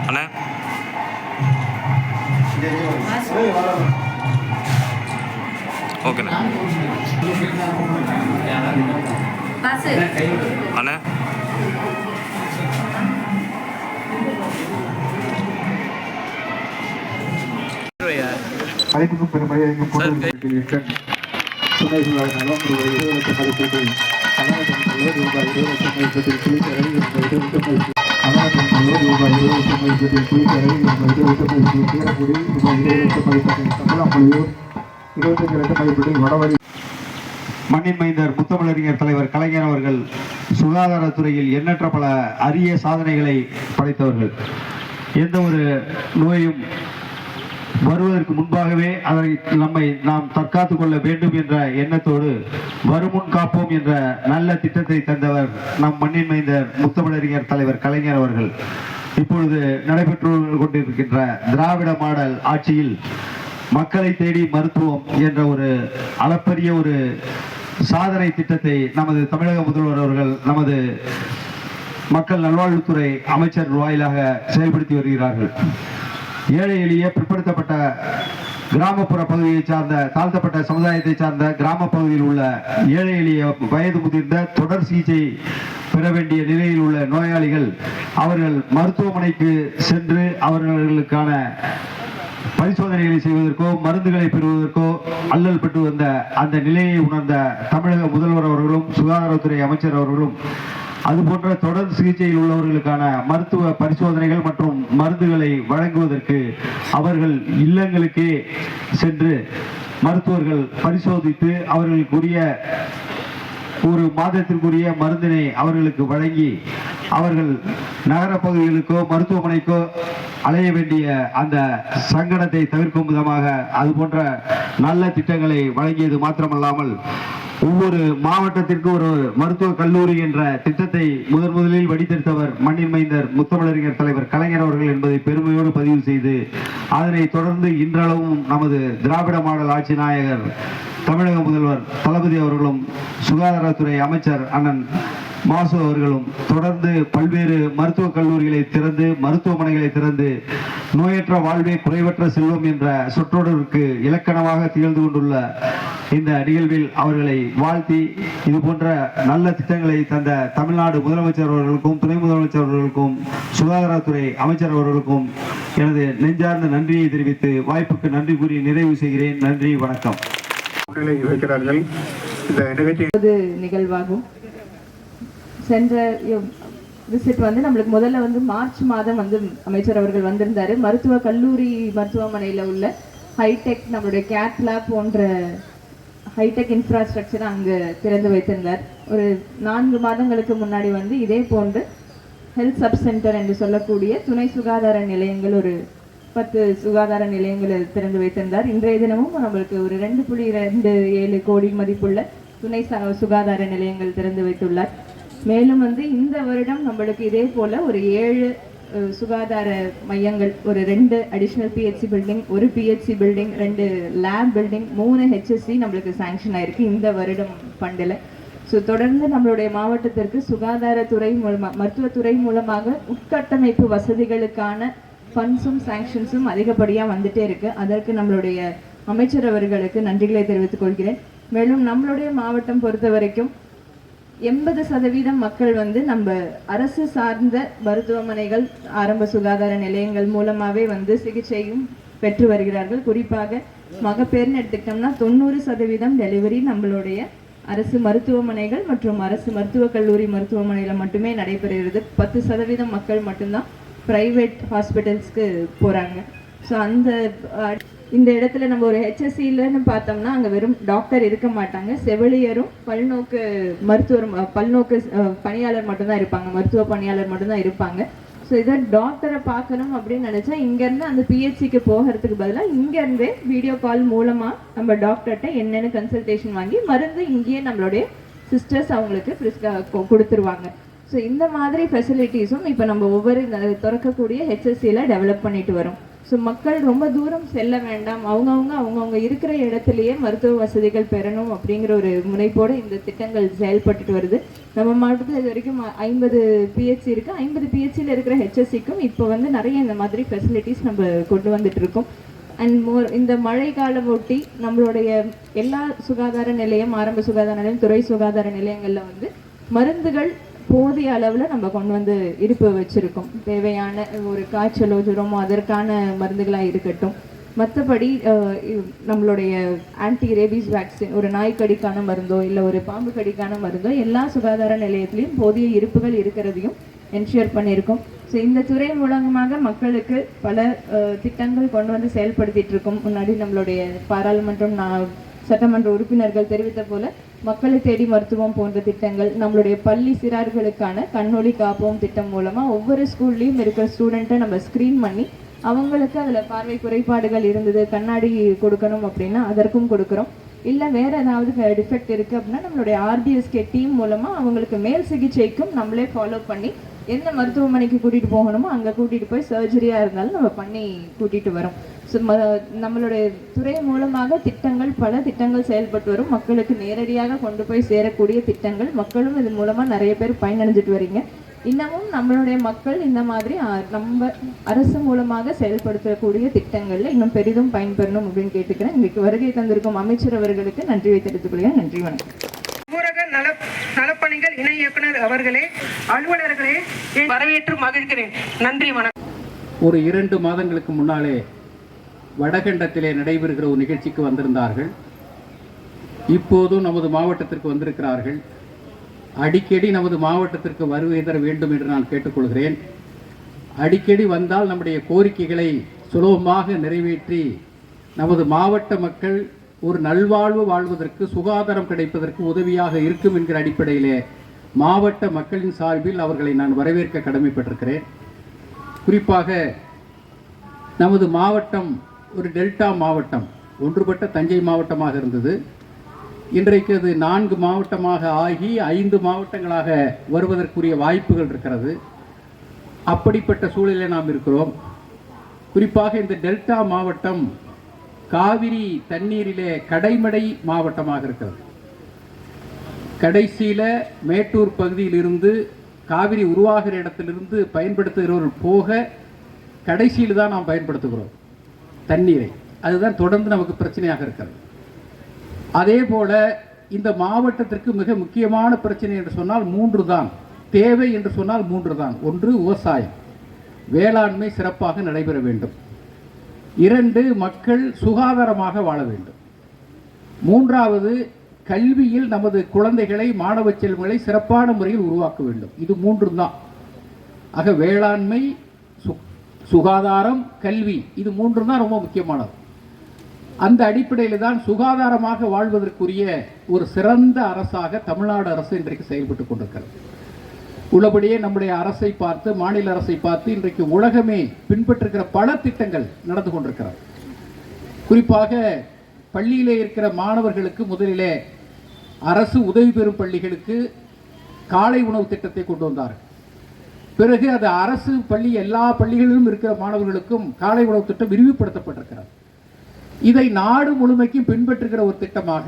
அண்ணா ஓகேண்ணா அண்ணா அனைத்துக்கும் பெருமையாக நலம் ரூபாய் 20 லட்சம் மதிப்பீட்டில் ரூபாய் 20 லட்சம் மதிப்பீட்டில் குளிக்கரை ரூபாய் 20 லட்சம் மதிப்பீட்டில் குளிக்கரை தீரக்குடி ரூபாய் 20 லட்சம் மதிப்பீட்டில் தமிழாம்பள்ளியூர் 25 லட்சம் மதிப்பீட்டில் வடவழி. மண்ணின் மைந்தர் முத்தமிழறிஞர் தலைவர் கலைஞர் அவர்கள் சுகாதாரத்துறையில் எண்ணற்ற பல அரிய சாதனைகளை படைத்தவர்கள். எந்த ஒரு நோயும் வருவதற்கு முன்பாகவே அதை நாம் தற்காத்துக் கொள்ள வேண்டும் என்ற எண்ணத்தோடு வருமுன் காப்போம் என்ற நல்ல திட்டத்தை தந்தவர் நம் மண்ணின் மைந்தர் முத்தமிழறிஞர் தலைவர் கலைஞர் அவர்கள். இப்பொழுது நடைபெற்று கொண்டிருக்கின்ற திராவிட மாடல் ஆட்சியில் மக்களை தேடி மருத்துவம் என்ற ஒரு அளப்பரிய ஒரு சாதனை திட்டத்தை நமது தமிழக முதல்வர் அவர்கள் நமது மக்கள் நல்வாழ்வுத்துறை அமைச்சர் வாயிலாக செயல்படுத்தி வருகிறார்கள். ஏழை எளிய பிற்படுத்தப்பட்ட கிராமப்புற பகுதியை சார்ந்த தாழ்த்தப்பட்ட சமுதாயத்தை சார்ந்த கிராம பகுதியில் உள்ள ஏழை எளிய வயது முதிர்ந்த தொடர் சிகிச்சை பெற வேண்டிய நிலையில் உள்ள நோயாளிகள் அவர்கள் மருத்துவமனைக்கு சென்று அவர்களுக்கான பரிசோதனைகளை செய்வதற்கோ மருந்துகளை பெறுவதற்கோ அல்லல் பெற்று வந்த அந்த நிலையை உணர்ந்த தமிழக முதல்வர் அவர்களும் சுகாதாரத்துறை அமைச்சர் அவர்களும் அதுபோன்ற தொடர் சிகிச்சையில் உள்ளவர்களுக்கான மருத்துவ பரிசோதனைகள் மற்றும் மருந்துகளை வழங்குவதற்கு அவர்கள் இல்லங்களுக்கே சென்று மருத்துவர்கள் பரிசோதித்து அவர்களுக்குரிய ஒரு மாதத்திற்குரிய மருந்தினை அவர்களுக்கு வழங்கி அவர்கள் நகர பகுதிகளுக்கோ மருத்துவமனைக்கோ அலைய வேண்டிய அந்த சங்கடத்தை தவிர்க்கும் விதமாக அது போன்ற நல்ல திட்டங்களை வழங்கியது மாத்திரமல்லாமல் ஒவ்வொரு மாவட்டத்திற்கு ஒரு மருத்துவக் கல்லூரி என்ற திட்டத்தை முதலில் வடித்தெடுத்தவர் மண்ணின் மைந்தர் முத்தமிழறிஞர் தலைவர் கலைஞர் அவர்கள் என்பதை பெருமையோடு பதிவு செய்து அதனை தொடர்ந்து இன்றளவும் நமது திராவிட மாடல் ஆட்சி நாயகர் தமிழக முதல்வர் தளபதி அவர்களும் சுகாதாரத்துறை அமைச்சர் அண்ணன் மாசு அவர்களும் தொடர்ந்து பல்வேறு மருத்துவக் கல்லூரிகளை திறந்து மருத்துவமனைகளை திறந்து நோயற்ற வாழ்வே குறைவற்ற செல்வம் என்ற சொற்றொடருக்கு இலக்கணமாக திகழ்ந்து கொண்டுள்ள இந்த நிகழ்வில் அவர்களை வாழ்த்தி இது போன்ற நல்ல திட்டங்களை தந்த தமிழ்நாடு முதலமைச்சர் அவர்களுக்கும் துணை முதலமைச்சர் அவர்களுக்கும் சுகாதாரத்துறை அமைச்சர் அவர்களுக்கும் எனது நெஞ்சார்ந்த நன்றியை தெரிவித்து வாய்ப்புக்கு நன்றி கூறி நிறைவு செய்கிறேன். நன்றி, வணக்கம். வைக்கிறார்கள். இந்த நிகழ்வாகும். சென்ற விசிட் நம்மளுக்கு முதல்ல மார்ச் மாதம் அமைச்சர் அவர்கள் வந்திருந்தாரு. மருத்துவ கல்லூரி மருத்துவமனையில் உள்ள ஹைடெக் நம்மளுடைய கேத் லேப் போன்ற ஹைடெக் இன்ஃப்ராஸ்ட்ரக்சர் அங்கே திறந்து வைத்திருந்தார். ஒரு 4 மாதங்களுக்கு முன்னாடி இதே போன்று ஹெல்த் சப் சென்டர் என்று சொல்லக்கூடிய துணை சுகாதார நிலையங்கள் ஒரு 10 சுகாதார நிலையங்களை திறந்து வைத்திருந்தார். இன்றைய தினமும் நம்மளுக்கு ஒரு 2.27 கோடி மதிப்புள்ள துணை சுகாதார நிலையங்கள் திறந்து வைத்துள்ளார். மேலும் இந்த வருடம் நம்மளுக்கு இதே போல ஒரு 7 சுகாதார மையங்கள், ஒரு 2 அடிஷ்னல் பிஹெச்சி பில்டிங், ஒரு PHC building, 2 lab building, 3 HSC நம்மளுக்கு சாங்ஷன் ஆயிருக்கு இந்த வருடம் ஃபண்டில். ஸோ தொடர்ந்து நம்மளுடைய மாவட்டத்திற்கு சுகாதாரத்துறை மூலமாக மருத்துவத்துறை மூலமாக உட்கட்டமைப்பு வசதிகளுக்கான ஃபண்ட்ஸும் சாங்ஷன்ஸும் அதிகப்படியாக வந்துட்டே இருக்கு. அதற்கு நம்மளுடைய அமைச்சர் அவர்களுக்கு நன்றிகளை தெரிவித்துக் கொள்கிறேன். மேலும் நம்மளுடைய மாவட்டம் பொறுத்த வரைக்கும் 80% மக்கள் நம்ம அரசு சார்ந்த மருத்துவமனைகள் ஆரம்ப சுகாதார நிலையங்கள் மூலமாகவே சிகிச்சையும் பெற்று வருகிறார்கள். குறிப்பாக மகப்பேறுன்னு எடுத்துக்கிட்டோம்னா 90% டெலிவரி நம்மளுடைய அரசு மருத்துவமனைகள் மற்றும் அரசு மருத்துவக் கல்லூரி மருத்துவமனையில் மட்டுமே நடைபெறுகிறது. 10% மக்கள் மட்டும்தான் ப்ரைவேட் ஹாஸ்பிட்டல்ஸ்க்கு போகிறாங்க. ஸோ இந்த இடத்துல நம்ம ஒரு ஹெச்எஸ்சிலன்னு பார்த்தோம்னா அங்கே வெறும் டாக்டர் இருக்க மாட்டாங்க, செவிலியரும் பல்நோக்கு மருத்துவர் பல்நோக்கு பணியாளர் மட்டும்தான் இருப்பாங்க, மருத்துவ பணியாளர் மட்டும்தான் இருப்பாங்க. ஸோ இதை டாக்டரை பார்க்கணும் அப்படின்னு நினச்சா இங்கேருந்து அந்த பிஹெச்சிக்கு போகிறதுக்கு பதிலாக இங்கேருந்தே வீடியோ கால் மூலமாக நம்ம டாக்டர்கிட்ட என்னென்னு கன்சல்டேஷன் வாங்கி மருந்து இங்கேயே நம்மளுடைய சிஸ்டர்ஸ் அவங்களுக்கு கொடுத்துருவாங்க. ஸோ இந்த மாதிரி ஃபெசிலிட்டிஸும் இப்போ நம்ம ஒவ்வொரு திறக்கக்கூடிய ஹெச்எஸ்சியில் டெவலப் பண்ணிட்டு வரோம். ஸோ மக்கள் ரொம்ப தூரம் செல்ல வேண்டாம், அவங்கவுங்க இருக்கிற இடத்துலையே மருத்துவ வசதிகள் பெறணும் அப்படிங்கிற ஒரு முனைப்போடு இந்த திட்டங்கள் செயல்பட்டுட்டு வருது. நம்ம மாவட்டத்தில் இது வரைக்கும் 50 பிஹெச்சி இருக்குது. 50 பிஹெச்சியில் இருக்கிற ஹெச்எஸ்சிக்கும் இப்போ வந்து நிறைய இந்த மாதிரி ஃபெசிலிட்டிஸ் நம்ம கொண்டு வந்துட்டு இருக்கோம். அண்ட் இந்த மழை காலம் ஒட்டி நம்மளுடைய எல்லா சுகாதார நிலையம், ஆரம்ப சுகாதார நிலையம், துறை சுகாதார நிலையங்களில் வந்து மருந்துகள் போதிய அளவில் நம்ம கொண்டு வந்து இருப்பு வச்சுருக்கோம். தேவையான ஒரு காய்ச்சலோ ஜுரமோ அதற்கான மருந்துகளாக இருக்கட்டும், மற்றபடி நம்மளுடைய ஆன்டி ரேபீஸ் வேக்சின், ஒரு நாய்க்கடிக்கான மருந்தோ இல்லை ஒரு பாம்பு கடிக்கான மருந்தோ எல்லா சுகாதார நிலையத்திலையும் போதிய இருப்புகள் இருக்கிறதையும் என்ஷூர் பண்ணியிருக்கோம். ஸோ இந்த துறை மூலமாக மக்களுக்கு பல திட்டங்கள் கொண்டு வந்து செயல்படுத்திட்டு இருக்கோம். முன்னாடி நம்மளுடைய பாராளுமன்றம் சட்டமன்ற உறுப்பினர்கள் தெரிவித்த போல மக்களை தேடி மருத்துவம் போன்ற திட்டங்கள், நம்மளுடைய பள்ளி சிறார்களுக்கான கண்ணொளி காப்போம் திட்டம் மூலமாக ஒவ்வொரு ஸ்கூல்லையும் இருக்கிற ஸ்டூடெண்ட்டை நம்ம ஸ்க்ரீன் பண்ணி அவங்களுக்கு அதில் பார்வை குறைபாடுகள் இருந்தது, கண்ணாடி கொடுக்கணும் அப்படின்னா அதற்கும் கொடுக்குறோம். இல்லை வேறு ஏதாவது டிஃபெக்ட் இருக்குது அப்படின்னா நம்மளுடைய ஆர்டிஎஸ்கே டீம் மூலமாக அவங்களுக்கு மேல் சிகிச்சைக்கும் நம்மளே ஃபாலோ பண்ணி எந்த மருத்துவமனைக்கு கூட்டிகிட்டு போகணுமோ அங்கே கூட்டிகிட்டு போய் சர்ஜரியாக இருந்தாலும் நம்ம பண்ணி கூட்டிகிட்டு வரோம். ஸோ நம்மளுடைய துறை மூலமாக பல திட்டங்கள் செயல்பட்டு வரும். மக்களுக்கு நேரடியாக கொண்டு போய் சேரக்கூடிய திட்டங்கள், மக்களும் இது மூலமாக நிறைய பேர் பயனடைஞ்சிட்டு வரீங்க. இன்னமும் நம்மளுடைய மக்கள் இந்த மாதிரி நம்ம அரசு மூலமாக செயல்படுத்தக்கூடிய திட்டங்களில் இன்னும் பெரிதும் பயன்பெறணும் அப்படின்னு கேட்டுக்கிறேன். இன்றைக்கு வருகை தந்திருக்கும் அமைச்சர் அவர்களுக்கு நன்றியை தெரிவித்துக் கொள்கிறேன். நன்றி, வணக்கம். ஊரக நலப்பணிகள் இணை இயக்குனர் அவர்களே, அலுவலர்களே, வரவேற்று மகிழ்கிறேன். நன்றி, வணக்கம். ஒரு 2 மாதங்களுக்கு முன்னாலே வடகண்டத்திலே நடைபெறுகிற ஒரு நிகழ்ச்சிக்கு வந்திருந்தார்கள். இப்போதும் நமது மாவட்டத்திற்கு வந்திருக்கிறார்கள். அடிக்கடி நமது மாவட்டத்திற்கு வருகை தர வேண்டும் என்று நான் கேட்டுக்கொள்கிறேன். அடிக்கடி வந்தால் நம்முடைய கோரிக்கைகளை சுலபமாக நிறைவேற்றி நமது மாவட்ட மக்கள் ஒரு நல்வாழ்வு வாழ்வதற்கு, சுகாதாரம் கிடைப்பதற்கு உதவியாக இருக்கும் என்கிற அடிப்படையிலே மாவட்ட மக்களின் சார்பில் அவர்களை நான் வரவேற்க கடமைப்பட்டிருக்கிறேன். குறிப்பாக நமது மாவட்டம் ஒரு டெல்டா மாவட்டம், ஒன்றுபட்ட தஞ்சை மாவட்டமாக இருந்தது. இன்றைக்கு அது 4 மாவட்டமாக ஆகி 5 மாவட்டங்களாக வருவதற்குரிய வாய்ப்புகள் இருக்கிறது. அப்படிப்பட்ட சூழலில் நாம் இருக்கிறோம். குறிப்பாக இந்த டெல்டா மாவட்டம் காவிரி தண்ணீரிலே கடைமடை மாவட்டமாக இருக்கிறது. கடைசியில் மேட்டூர் பகுதியில் இருந்து காவிரி உருவாகிற இடத்திலிருந்து பயன்படுத்துகிறவர்கள் போக கடைசியில் தான் நாம் பயன்படுத்துகிறோம் தண்ணீரை. அதுதான் தொடர்ந்து நமக்கு பிரச்சனையாக இருக்கிறது. அதே போல இந்த மாவட்டத்திற்கு மிக முக்கியமான பிரச்சனை என்று சொன்னால் 3 தான், தேவை என்று சொன்னால் 3 தான். 1 விவசாயம், வேளாண்மை சிறப்பாக நடைபெற வேண்டும். 2 மக்கள் சுகாதாரமாக வாழ வேண்டும். 3வது கல்வியில் நமது குழந்தைகளை, மாணவ செல்வங்களை சிறப்பான முறையில் உருவாக்க வேண்டும். இது 3 தான். ஆக வேளாண்மை, சுகாதாரம், கல்வி, இது 3 தான் ரொம்ப முக்கியமானது. அந்த அடிப்படையில் தான் சுகாதாரமாக வாழ்வதற்குரிய ஒரு சிறந்த அரசாக தமிழ்நாடு அரசு இன்றைக்கு செயல்பட்டு கொண்டிருக்கிறது. உள்ளபடியே நம்முடைய அரசை பார்த்து, மாநில அரசை பார்த்து இன்றைக்கு உலகமே பின்பற்றுகிற பல திட்டங்கள் நடந்து கொண்டிருக்கிறது. குறிப்பாக பள்ளியிலே இருக்கிற மாணவர்களுக்கு முதலிலே அரசு உதவி பெறும் பள்ளிகளுக்கு காலை உணவு திட்டத்தை கொண்டு வந்தார்கள். பிறகு அது அரசு பள்ளி எல்லா பள்ளிகளிலும் இருக்கிற மாணவர்களுக்கும் காலை உணவு திட்டம் விரிவுபடுத்தப்பட்டிருக்கிறது. இதை நாடு முழுமைக்கும் பின்பற்றுகிற ஒரு திட்டமாக,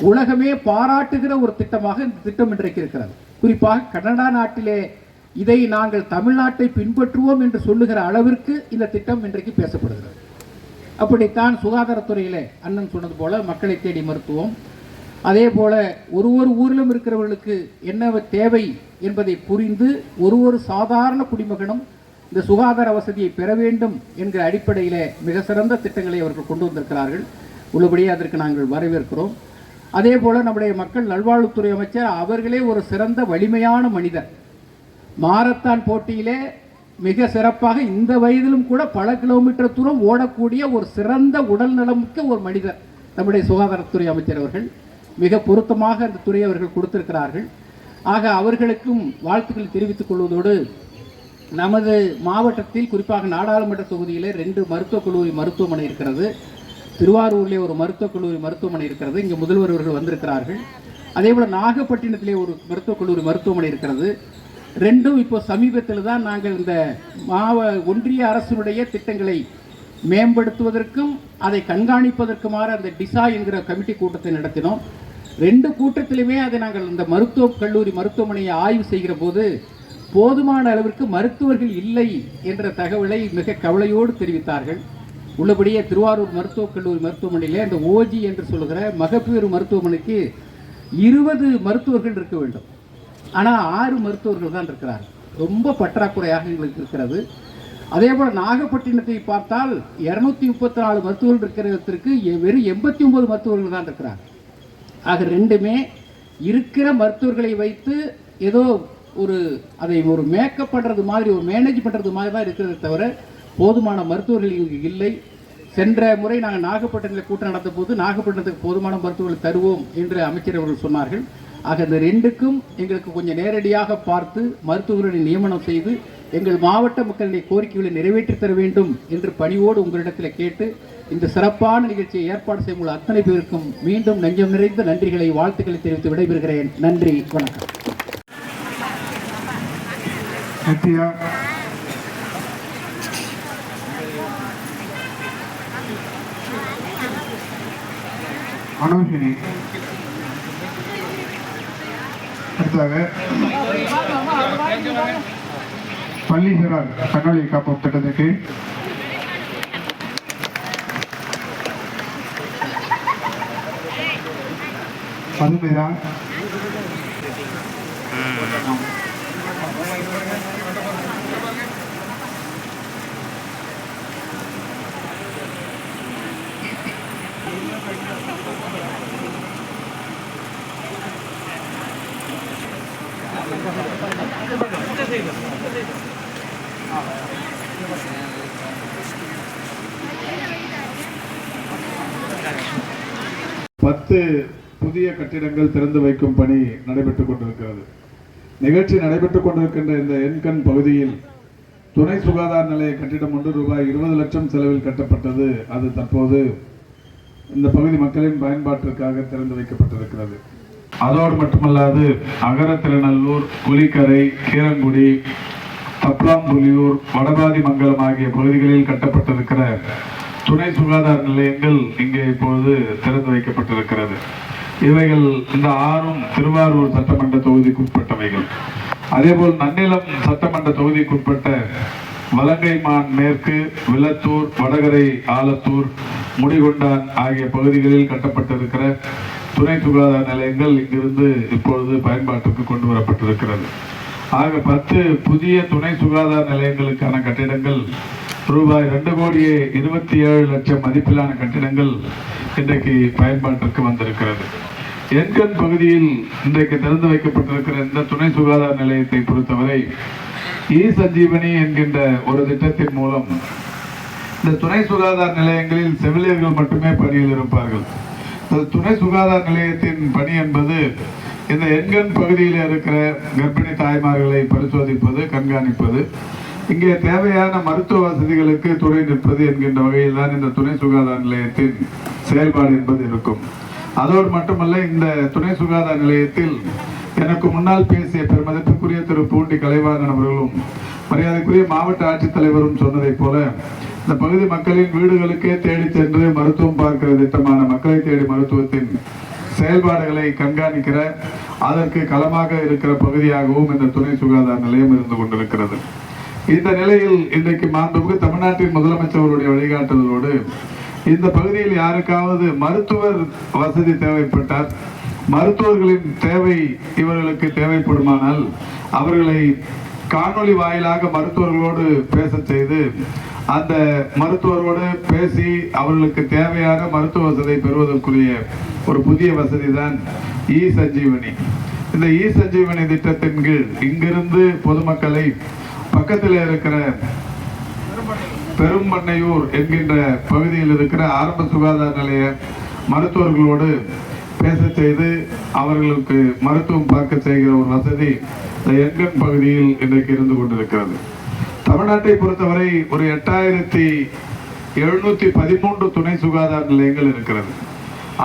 உலகமே பாராட்டுகிற ஒரு திட்டமாக இந்த திட்டம் இன்றைக்கு இருக்கிறது. குறிப்பாக கனடா நாட்டிலே இதை நாங்கள் தமிழ்நாட்டை பின்பற்றுவோம் என்று சொல்லுகிற அளவிற்கு இந்த திட்டம் இன்றைக்கு பேசப்படுகிறது. அப்படித்தான் சுகாதாரத்துறையிலே அண்ணன் சொன்னது போல மக்களை தேடி மருத்துவம், அதே போல ஒரு ஊரிலும் இருக்கிறவர்களுக்கு என்ன தேவை என்பதை புரிந்து ஒரு சாதாரண குடிமகனும் இந்த சுகாதார வசதியை பெற வேண்டும் என்கிற அடிப்படையில் மிக சிறந்த திட்டங்களை அவர்கள் கொண்டு வந்திருக்கிறார்கள். உள்ளபடியே அதற்கு நாங்கள் வரவேற்கிறோம். அதே போல் நம்முடைய மக்கள் நல்வாழ்வுத்துறை அமைச்சர் அவர்களே ஒரு சிறந்த வலிமையான மனிதர். மாரத்தான் போட்டியிலே மிக சிறப்பாக இந்த வயதிலும் கூட பல கிலோமீட்டர் தூரம் ஓடக்கூடிய ஒரு சிறந்த உடல் நலமிக்க ஒரு மனிதர் நம்முடைய சுகாதாரத்துறை அமைச்சர் அவர்கள். மிக பொருத்தமாக அந்த துறை அவர்கள் கொடுத்திருக்கிறார்கள். ஆக அவர்களுக்கும் வாழ்த்துக்களை தெரிவித்துக் கொள்வதோடு, நமது மாவட்டத்தில் குறிப்பாக நாடாளுமன்ற தொகுதியில் 2 மருத்துவக் கல்லூரி மருத்துவமனை இருக்கிறது. திருவாரூரிலே ஒரு மருத்துவக் கல்லூரி மருத்துவமனை இருக்கிறது. இங்கே முதல்வர் அவர்கள் வந்திருக்கிறார்கள். அதே போல் நாகப்பட்டினத்திலே ஒரு மருத்துவக் கல்லூரி மருத்துவமனை இருக்கிறது. ரெண்டும் இப்போ சமீபத்தில் தான் நாங்கள் இந்த ஒன்றிய அரசினுடைய திட்டங்களை மேம்படுத்துவதற்கும் அதை கண்காணிப்பதற்குமாறு அந்த டிசா என்கிற கமிட்டி கூட்டத்தை நடத்தினோம். 2 கூட்டத்திலுமே அதை நாங்கள் இந்த மருத்துவக் கல்லூரி மருத்துவமனையை ஆய்வு செய்கிற போது போதுமான அளவிற்கு மருத்துவர்கள் இல்லை என்ற தகவலை மிக கவலையோடு தெரிவித்தார்கள். உள்ளபடியே திருவாரூர் மருத்துவக் கல்லூரி மருத்துவமனையில் அந்த ஓஜி என்று சொல்லுகிற மகப்பேறு மருத்துவமனைக்கு 20 மருத்துவர்கள் இருக்க வேண்டும். ஆனால் 6 மருத்துவர்கள் தான் இருக்கிறார்கள். ரொம்ப பற்றாக்குறையாக எங்களுக்கு இருக்கிறது. அதே போல் நாகப்பட்டினத்தை பார்த்தால் 234 மருத்துவர்கள் இருக்கிறதற்கு வெறும் 89 மருத்துவர்கள் தான் இருக்கிறார்கள். ஆக ரெண்டுமே இருக்கிற மருத்துவர்களை வைத்து ஏதோ அதை ஒரு மேக்கப் பண்ணுறது மாதிரி ஒரு மேனேஜ் பண்ணுறது மாதிரி தான் இருக்கிறத தவிர போதுமான மருத்துவர்கள் இங்கு இல்லை. சென்ற முறை நாங்கள் நாகப்பட்டினத்தில் கூட்டம் நடந்த போது நாகப்பட்டினத்துக்கு போதுமான மருத்துவர்கள் தருவோம் என்று அமைச்சர் அவர்கள் சொன்னார்கள். ஆக இந்த 2க்கும் எங்களுக்கு கொஞ்சம் நேரடியாக பார்த்து மருத்துவர்களை நியமனம் செய்து எங்கள் மாவட்ட மக்களுடைய கோரிக்கைகளை நிறைவேற்றி தர வேண்டும் என்று பணிவோடு உங்களிடத்தில் கேட்டு இந்த சிறப்பான நிகழ்ச்சியை ஏற்பாடு செய்யும் அத்தனை பேருக்கும் மீண்டும் நெஞ்சம் நிறைந்த நன்றிகளை வாழ்த்துக்களை தெரிவித்து விடைபெறுகிறேன். நன்றி, வணக்கம். நித்யா, மனோஜினி, அடுத்ததாக பள்ளீஸ்வரர் கண்ணொளி காப்போம் திட்டத்திற்கு மதுமிதா, புதிய கட்டிடங்கள் திறந்து வைக்கும் பணி நடைபெற்றுக் கொண்டிருக்கிறது. நிகழ்ச்சி நடைபெற்றுக் கொண்டிருக்கின்ற இந்த எண்கண் பகுதியில் துணை சுகாதார நிலைய கட்டிடம் ஒன்று ரூபாய் 20 லட்சம் செலவில் கட்டப்பட்டது. அது தற்போது இந்த பகுதி மக்களின் பயன்பாட்டிற்காக திறந்து வைக்கப்பட்டிருக்கிறது. அதோடு மட்டுமல்லாது அகரத்திருநல்லூர், குளிக்கரை, கீரங்குடி, தப்லாம்புலியூர், வடபாதி மங்கலம் ஆகிய பகுதிகளில் கட்டப்பட்டிருக்கிற துணை சுகாதார நிலையங்கள் இங்கே இப்போது திறந்து வைக்கப்பட்டிருக்கிறது. இவைகள் இந்த 6ம் திருவாரூர் சட்டமன்ற தொகுதிக்குட்பட்டவைகள். அதேபோல் நன்னிலம் சட்டமன்ற தொகுதிக்குட்பட்ட வலங்கைமான் மேற்கு, விளத்தூர், வடகரை, ஆலத்தூர், முடிகொண்டான் ஆகிய பகுதிகளில் கட்டப்பட்டிருக்கிற துணை சுகாதார நிலையங்கள் இங்கிருந்து இப்பொழுது பயன்பாட்டுக்கு கொண்டு வரப்பட்டிருக்கிறது. ஆக 10 புதிய துணை சுகாதார நிலையங்களுக்கான கட்டிடங்கள் ரூபாய் 2,27 லட்சம் மதிப்பிலான கட்டிடங்கள் இன்றைக்கு பயன்பாட்டிற்கு வந்திருக்கிறது. எண்கண் பகுதியில் இன்றைக்கு திறந்து வைக்கப்பட்டிருக்கிற இந்த துணை சுகாதார நிலையத்தை பொறுத்தவரை சஞ்சீவனி என்கின்ற ஒரு திட்டத்தின் மூலம் இந்த துணை சுகாதார நிலையங்களில் செவிலியர்கள் மட்டுமே பணியில் இருப்பார்கள். இந்த துணை சுகாதார நிலையத்தின் பணி என்பது இந்த எண்கண் பகுதியில் இருக்கிற கர்ப்பிணி தாய்மார்களை பரிசோதிப்பது, கண்காணிப்பது, இங்கே தேவையான மருத்துவ வசதிகளுக்கு துணை நிற்பது என்கின்ற வகையில் தான் இந்த துணை சுகாதார நிலையத்தின் செயல்பாடு என்பது இருக்கும். அதோடு மட்டுமல்ல, இந்த துணை சுகாதார நிலையத்தில் எனக்கு முன்னால் பேசிய பெருமதிப்புக்குரிய திரு பூண்டி கலைவாணன் அவர்களும் மரியாதைக்குரிய மாவட்ட ஆட்சித்தலைவரும் சொன்னதைப் போல இந்த பகுதி மக்களின் வீடுகளுக்கே தேடி சென்று மருத்துவம் பார்க்கிற திட்டமான மக்களை தேடி மருத்துவத்தின் செயல்பாடுகளை கண்காணிக்கிற, அதற்கு களமாக இருக்கிற பகுதியாகவும் இந்த துணை சுகாதார நிலையம் இருந்து கொண்டிருக்கிறது. இந்த நிலையில் இன்றைக்கு மாண்புமிகு தமிழ்நாட்டின் முதலமைச்சருடைய வழிகாட்டுதலோடு இந்த பகுதியில் யாருக்காவது மருத்துவர் வசதி தேவைப்பட்டால், மருத்துவர்களின் தேவை இவர்களுக்கு தேவைப்படுமானால் அவர்களை காணொளி வாயிலாக மருத்துவர்களோடு பேச செய்து அந்த மருத்துவரோடு பேசி அவர்களுக்கு தேவையான மருத்துவ வசதியை பெறுவதற்குரிய ஒரு புதிய வசதி தான் சஞ்சீவனி. இந்த சஞ்சீவனி திட்டத்தின் கீழ் இங்கிருந்து பொதுமக்களை பக்கத்தில் இருக்கிற பெரும்பண்ணையூர் என்கின்ற பகுதியில் இருக்கிற ஆரம்ப சுகாதார நிலைய மருத்துவர்களோடு பேச செய்து அவர்களுக்கு மருத்துவம் பார்க்க செய்கிற ஒரு வசதி இந்த எண்கண் பகுதியில் இன்றைக்கு இருந்து கொண்டிருக்கிறது. தமிழ்நாட்டை பொறுத்தவரை ஒரு 8713 துணை சுகாதார நிலையங்கள் இருக்கிறது.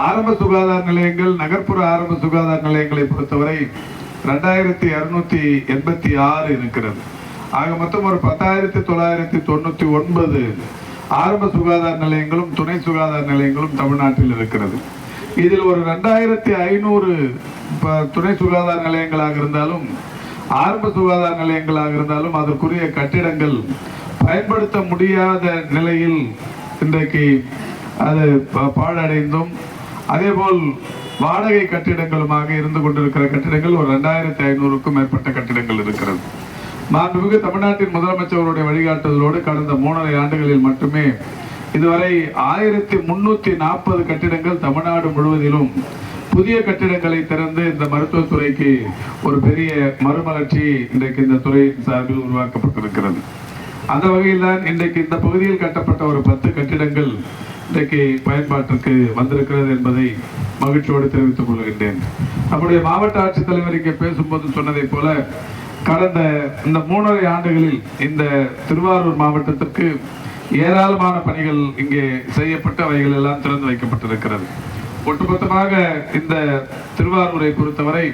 ஆரம்ப சுகாதார நிலையங்கள், நகர்ப்புற ஆரம்ப சுகாதார நிலையங்களை பொறுத்தவரை 2286 இருக்கிறது. ஆக மொத்தம் ஒரு 10,999 ஆரம்ப சுகாதார நிலையங்களும் துணை சுகாதார நிலையங்களும் தமிழ்நாட்டில் இருக்கிறது. இதில் ஒரு 2500 துணை சுகாதார நிலையங்களாக இருந்தாலும் ஆரம்ப சுகாதார நிலையங்களாக இருந்தாலும் அதற்குரிய கட்டிடங்கள் பயன்படுத்த முடியாத நிலையில் இன்றைக்கு அது பாழடைந்தும் அதேபோல் வாடகை கட்டிடங்களுமாக இருந்து கொண்டிருக்கிற கட்டிடங்கள் ஒரு 2500க்கும் மேற்பட்ட கட்டிடங்கள் இருக்கிறது. மாண்புமிகு தமிழ்நாட்டின் முதலமைச்சருடைய வழிகாட்டுதலோடு கடந்த 3.5 ஆண்டுகளில் மட்டுமே இதுவரை 1340 கட்டிடங்கள் தமிழ்நாடு முழுவதிலும் புதிய கட்டிடங்களை திறந்து இந்த மருத்துவத்துறைக்கு ஒரு பெரிய மறுமலர்ச்சி இன்றைக்கு இந்த துறை சார்பில் உருவாக்கப்பட்டிருக்கிறது. அந்த வகையில் தான் இன்றைக்கு இந்த பகுதியில் கட்டப்பட்ட ஒரு 10 கட்டிடங்கள் இன்றைக்கு பயன்பாட்டிற்கு வந்திருக்கிறது என்பதை மகிழ்ச்சியோடு தெரிவித்துக் கொள்கின்றேன். நம்முடைய மாவட்ட ஆட்சித்தலைவர் இங்கே பேசும்போது சொன்னதை போல கடந்த இந்த 3.5 ஆண்டுகளில் இந்த திருவாரூர் மாவட்டத்திற்கு ஏராளமான பணிகள் இங்கே செய்யப்பட்டு அவைகள் எல்லாம் திறந்து வைக்கப்பட்டிருக்கிறது. ஒட்டுமொத்தமாக இந்த திருவாரூரை பொறுத்தவரை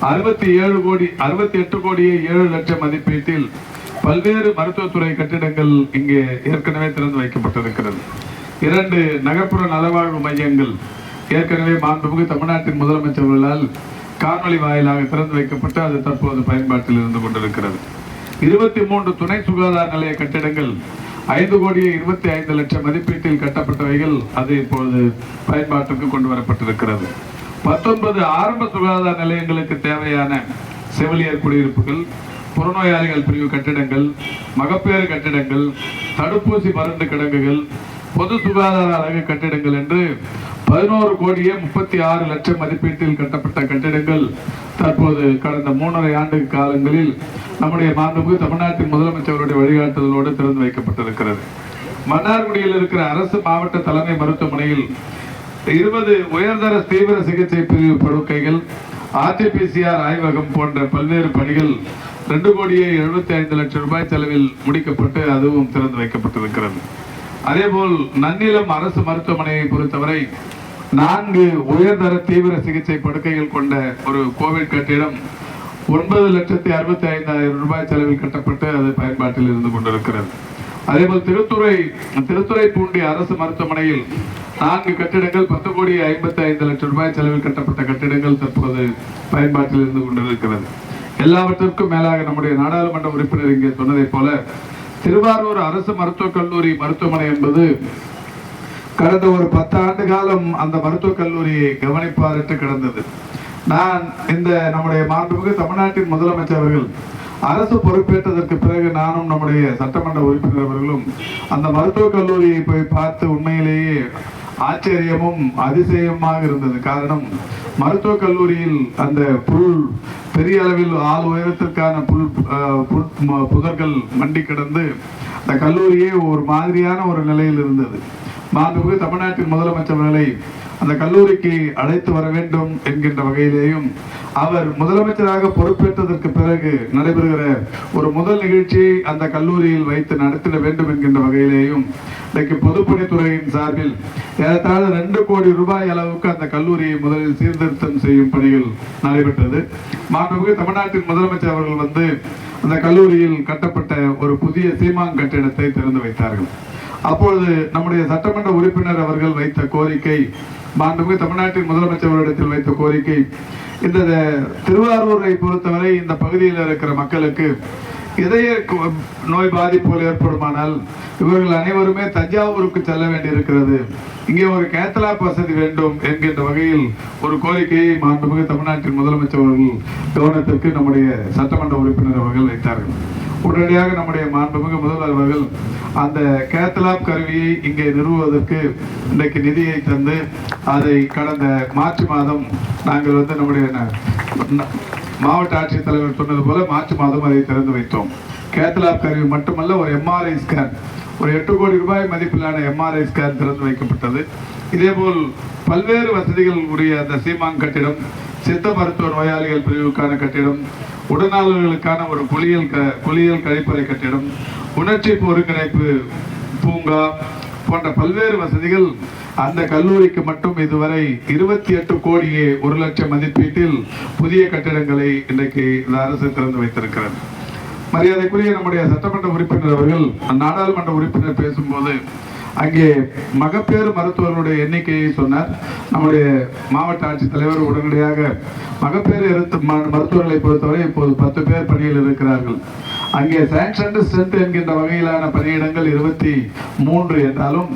68 கோடியே 7 லட்சம் மதிப்பீட்டில் பல்வேறு மருத்துவத்துறை கட்டிடங்கள் இங்கே ஏற்கனவே திறந்து வைக்கப்பட்டிருக்கிறது. 2 நகர்ப்புற நலவாழ்வு மையங்கள் ஏற்கனவே மாண்புமிகு தமிழ்நாட்டின் முதலமைச்சர்களால் காணொலி வாயிலாக திறந்து வைக்கப்பட்டு அது தற்போது பயன்பாட்டில் இருந்து கொண்டிருக்கிறது. 23 துணை சுகாதார நிலைய கட்டிடங்கள் 5 கோடியே 25 லட்சம் மதிப்பீட்டில் கட்டப்பட்டவைகள் அது இப்பொழுது பயன்பாட்டுக்கு கொண்டு வரப்பட்டிருக்கிறது. 19 ஆரம்ப சுகாதார நிலையங்களுக்கு தேவையான செவிலியர் குடியிருப்புகள், புறநோயாளிகள் பிரிவு கட்டிடங்கள், மகப்பேறு கட்டிடங்கள், தடுப்பூசி மருந்து கிடங்குகள், பொது சுகாதார அலகு கட்டிடங்கள் என்று 11 கோடியே 36 லட்சம் மதிப்பீட்டில் கட்டப்பட்ட கட்டிடங்கள் தற்போது கடந்த 3.5 ஆண்டு காலங்களில் நம்முடைய மாண்புமிகு தமிழ்நாட்டின் முதலமைச்சருடைய வழிகாட்டுதலோடு திறந்து வைக்கப்பட்டிருக்கிறது. மன்னார்குடியில் இருக்கிற அரசு மாவட்ட தலைமை மருத்துவமனையில் 20 உயர்தர தீவிர சிகிச்சை பிரிவு படுக்கைகள், RT-PCR ஆய்வகம் போன்ற பல்வேறு பணிகள் 2 கோடியே 75 லட்சம் ரூபாய் செலவில் முடிக்கப்பட்டு அதுவும் திறந்து வைக்கப்பட்டிருக்கிறது. அதேபோல் நன்னிலம் அரசு மருத்துவமனையை பொறுத்தவரை 4 உயர்தர தீவிர சிகிச்சை படுக்கைகள் கொண்ட ஒரு கோவிட் கட்டிடம் 9,65,000 ரூபாய் செலவில் கட்டப்பட்டு அது பயன்பாட்டில் இருந்து கொண்டிருக்கிறது. அதேபோல் திருத்துறைப்பூண்டி அரசு மருத்துவமனையில் 4 கட்டிடங்கள் 10 கோடியே 55 லட்சம் ரூபாய் செலவில் கட்டப்பட்ட கட்டிடங்கள் தற்போது பயன்பாட்டில் இருந்து கொண்டிருக்கிறது. எல்லாவற்றிற்கும் மேலாக நம்முடைய நாடாளுமன்ற உறுப்பினர் இங்கே சொன்னதை போல திருவாரூர் அரசு மருத்துவக் கல்லூரி மருத்துவமனை என்பது கடந்த ஒரு 10 ஆண்டு காலம் அந்த மருத்துவக் கல்லூரியை கவனிப்பாரிட்டு கிடந்தது. நான் இந்த நம்முடைய மாண்புமிகு தமிழ்நாட்டின் முதலமைச்சர் அவர்கள் அரசு பொறுப்பேற்றதற்கு பிறகு நானும் நம்முடைய சட்டமன்ற உறுப்பினர் அவர்களும் அந்த மருத்துவக் கல்லூரியை போய் பார்த்து உண்மையிலேயே ஆச்சரியமும் அதிசயமாக இருந்தது. காரணம், மருத்துவக் கல்லூரியில் அந்த புல் பெரிய அளவில் 6 உயரத்திற்கான புதர்கள் மண்டி கிடந்து அந்த கல்லூரியே ஒரு மாதிரியான ஒரு நிலையில் இருந்தது. மாண்புமிகு தமிழ்நாட்டின் முதலமைச்சர்களை அந்த கல்லூரிக்கு அழைத்து வர வேண்டும் என்கின்ற வகையிலேயும் அவர் முதலமைச்சராக பொறுப்பேற்றதற்கு பிறகு நடைபெறுகிற ஒரு முதல் நிகழ்ச்சியை அந்த கல்லூரியில் வைத்து நடத்திட வேண்டும் என்கின்ற வகையிலேயும் இன்றைக்கு பொதுப்பணித்துறையின் சார்பில் ஏறத்தாழ 2 கோடி ரூபாய் அளவுக்கு அந்த கல்லூரியை முதலில் சீர்திருத்தம் செய்யும் பணிகள் நடைபெற்றது. மாண்புமிகு தமிழ்நாட்டின் முதலமைச்சர் அவர்கள் வந்து அந்த கல்லூரியில் கட்டப்பட்ட ஒரு புதிய சீமான் கட்டிடத்தை திறந்து வைத்தார்கள். அப்பொழுது நம்முடைய சட்டமன்ற உறுப்பினர் அவர்கள் வைத்த கோரிக்கை, மாண்புமிகு தமிழ்நாட்டின் முதலமைச்சரிடத்தில் வைத்த கோரிக்கை, இந்த திருவாரூரை பொறுத்தவரை இந்த பகுதியில் இருக்கிற மக்களுக்கு இதய நோய் பாதிப்புகள் ஏற்படுமானால் இவர்கள் அனைவருமே தஞ்சாவூருக்கு செல்ல வேண்டியிருக்கிறது, இங்கே ஒரு கேத்தலாப் வசதி வேண்டும் என்கின்ற வகையில் ஒரு கோரிக்கையை மாண்புமிகு தமிழ்நாட்டின் முதலமைச்சர் அவர்கள் கவனத்திற்கு நம்முடைய சட்டமன்ற உறுப்பினர் அவர்கள் வைத்தார்கள். உடனடியாக நம்முடைய மாண்புமிகு முதல்வர் அவர்கள் அந்த கேத்தலாப் கருவியை இங்கே நிறுவுவதற்கு இன்றைக்கு நிதியை தந்து அதை கடந்த மார்ச் மாதம் நாங்கள் வந்து நம்முடைய மாவட்ட ஆட்சித்தலைவர் சொன்னது போல மார்ச் மாதம் அதை திறந்து வைத்தோம். கேத்தலாப் கருவி மட்டுமல்ல, ஒரு MRI ஸ்கேன், ஒரு 8 கோடி ரூபாய் மதிப்பிலான MRI ஸ்கேன் திறந்து வைக்கப்பட்டது. இதேபோல் பல்வேறு வசதிகள் உடைய அந்த சீமான் கட்டிடம், சித்த மருத்துவ நோயாளிகள் பிரிவுக்கான கட்டிடம், உடனாளர்களுக்கான ஒரு குளியல் கழிப்பறை கட்டிடம், உணர்ச்சி ஒருங்கிணைப்பு பூங்கா போன்ற பல்வேறு வசதிகள் அந்த கல்லூரிக்கு மட்டும் இதுவரை 28 கோடியே 1 லட்சம் மதிப்பீட்டில் புதிய கட்டிடங்களை இன்றைக்கு இந்த அரசு திறந்து வைத்திருக்கிறது. மரியாதைக்குரிய நம்முடைய சட்டமன்ற உறுப்பினர் அவர்கள் நாடாளுமன்ற உறுப்பினர் பேசும்போது அங்கே மகப்பேறு மருத்துவர்களுடைய எண்ணிக்கையை சொன்னார். நம்முடைய மாவட்ட ஆட்சித்தலைவர் உடனடியாக மகப்பேறு மருத்துவர்களை பொறுத்தவரை இப்போது 10 பேர் பணியில் இருக்கிறார்கள். அங்கே சாங்ஷன்டு ஸ்ட்ரென்த் என்கின்ற வகையிலான பணியிடங்கள் 23 என்றாலும்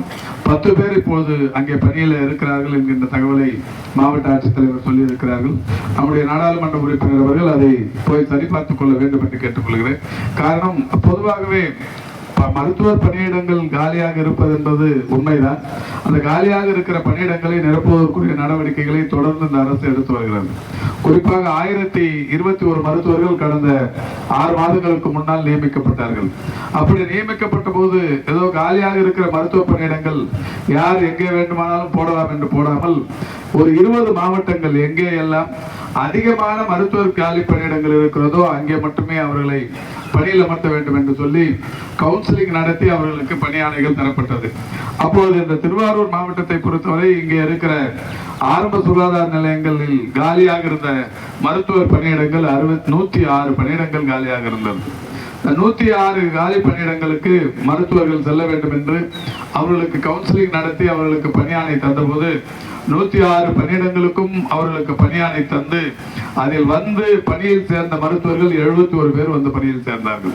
10 பேர் இப்போது அங்கே பணியில் இருக்கிறார்கள் என்கின்ற தகவலை மாவட்ட ஆட்சித்தலைவர் சொல்லியிருக்கிறார்கள். நம்முடைய நாடாளுமன்ற உறுப்பினர் அவர்கள் அதை போய் சரிபார்த்துக் கொள்ள வேண்டும் என்று கேட்டுக்கொள்கிறேன். காரணம், பொதுவாகவே மருத்துவர் பணியிடங்கள் காலியாக இருப்பது என்பது உண்மைதான். அந்த காலியாக இருக்கிற பணியிடங்களை நிரப்புவதற்குரிய நடவடிக்கைகளை தொடர்ந்து இந்த அரசு எடுத்து வருகிறது. குறிப்பாக 1021 மருத்துவர்கள் கடந்த 6 மாதங்களுக்கு முன்னால் நியமிக்கப்பட்டார்கள். அப்படி நியமிக்கப்பட்ட போது ஏதோ காலியாக இருக்கிற மருத்துவ பணியிடங்கள் யார் எங்கே வேண்டுமானாலும் போடலாம் என்று போடாமல் ஒரு 20 மாவட்டங்கள் எங்கே எல்லாம் அதிகமான மருத்துவர் காலி பணியிடங்கள் இருக்கிறதோ அங்கே மட்டுமே அவர்களை பணியில் அமர்த்த வேண்டும் என்று சொல்லி கவுன்சிலிங் நடத்தி அவர்களுக்கு பணியாணைகள் தரப்பட்டது. அப்போது இந்த திருவாரூர் மாவட்டத்தை பொறுத்தவரை இங்கே இருக்கிற ஆரம்ப சுகாதார நிலையங்களில் காலியாக இருந்த மருத்துவர் பணியிடங்கள் 106 பணியிடங்கள் காலியாக இருந்தது. 106 காலி பணியிடங்களுக்கு மருத்துவர்கள் செல்ல வேண்டும் என்று அவர்களுக்கு கவுன்சிலிங் நடத்தி அவர்களுக்கு பணியாணை தந்தபோது 106 பணியிடங்களுக்கும் அவர்களுக்கு பணியாணை தந்து அதில் வந்து பணியில் சேர்ந்த மருத்துவர்கள் 71 பேர் வந்து பணியில் சேர்ந்தார்கள்.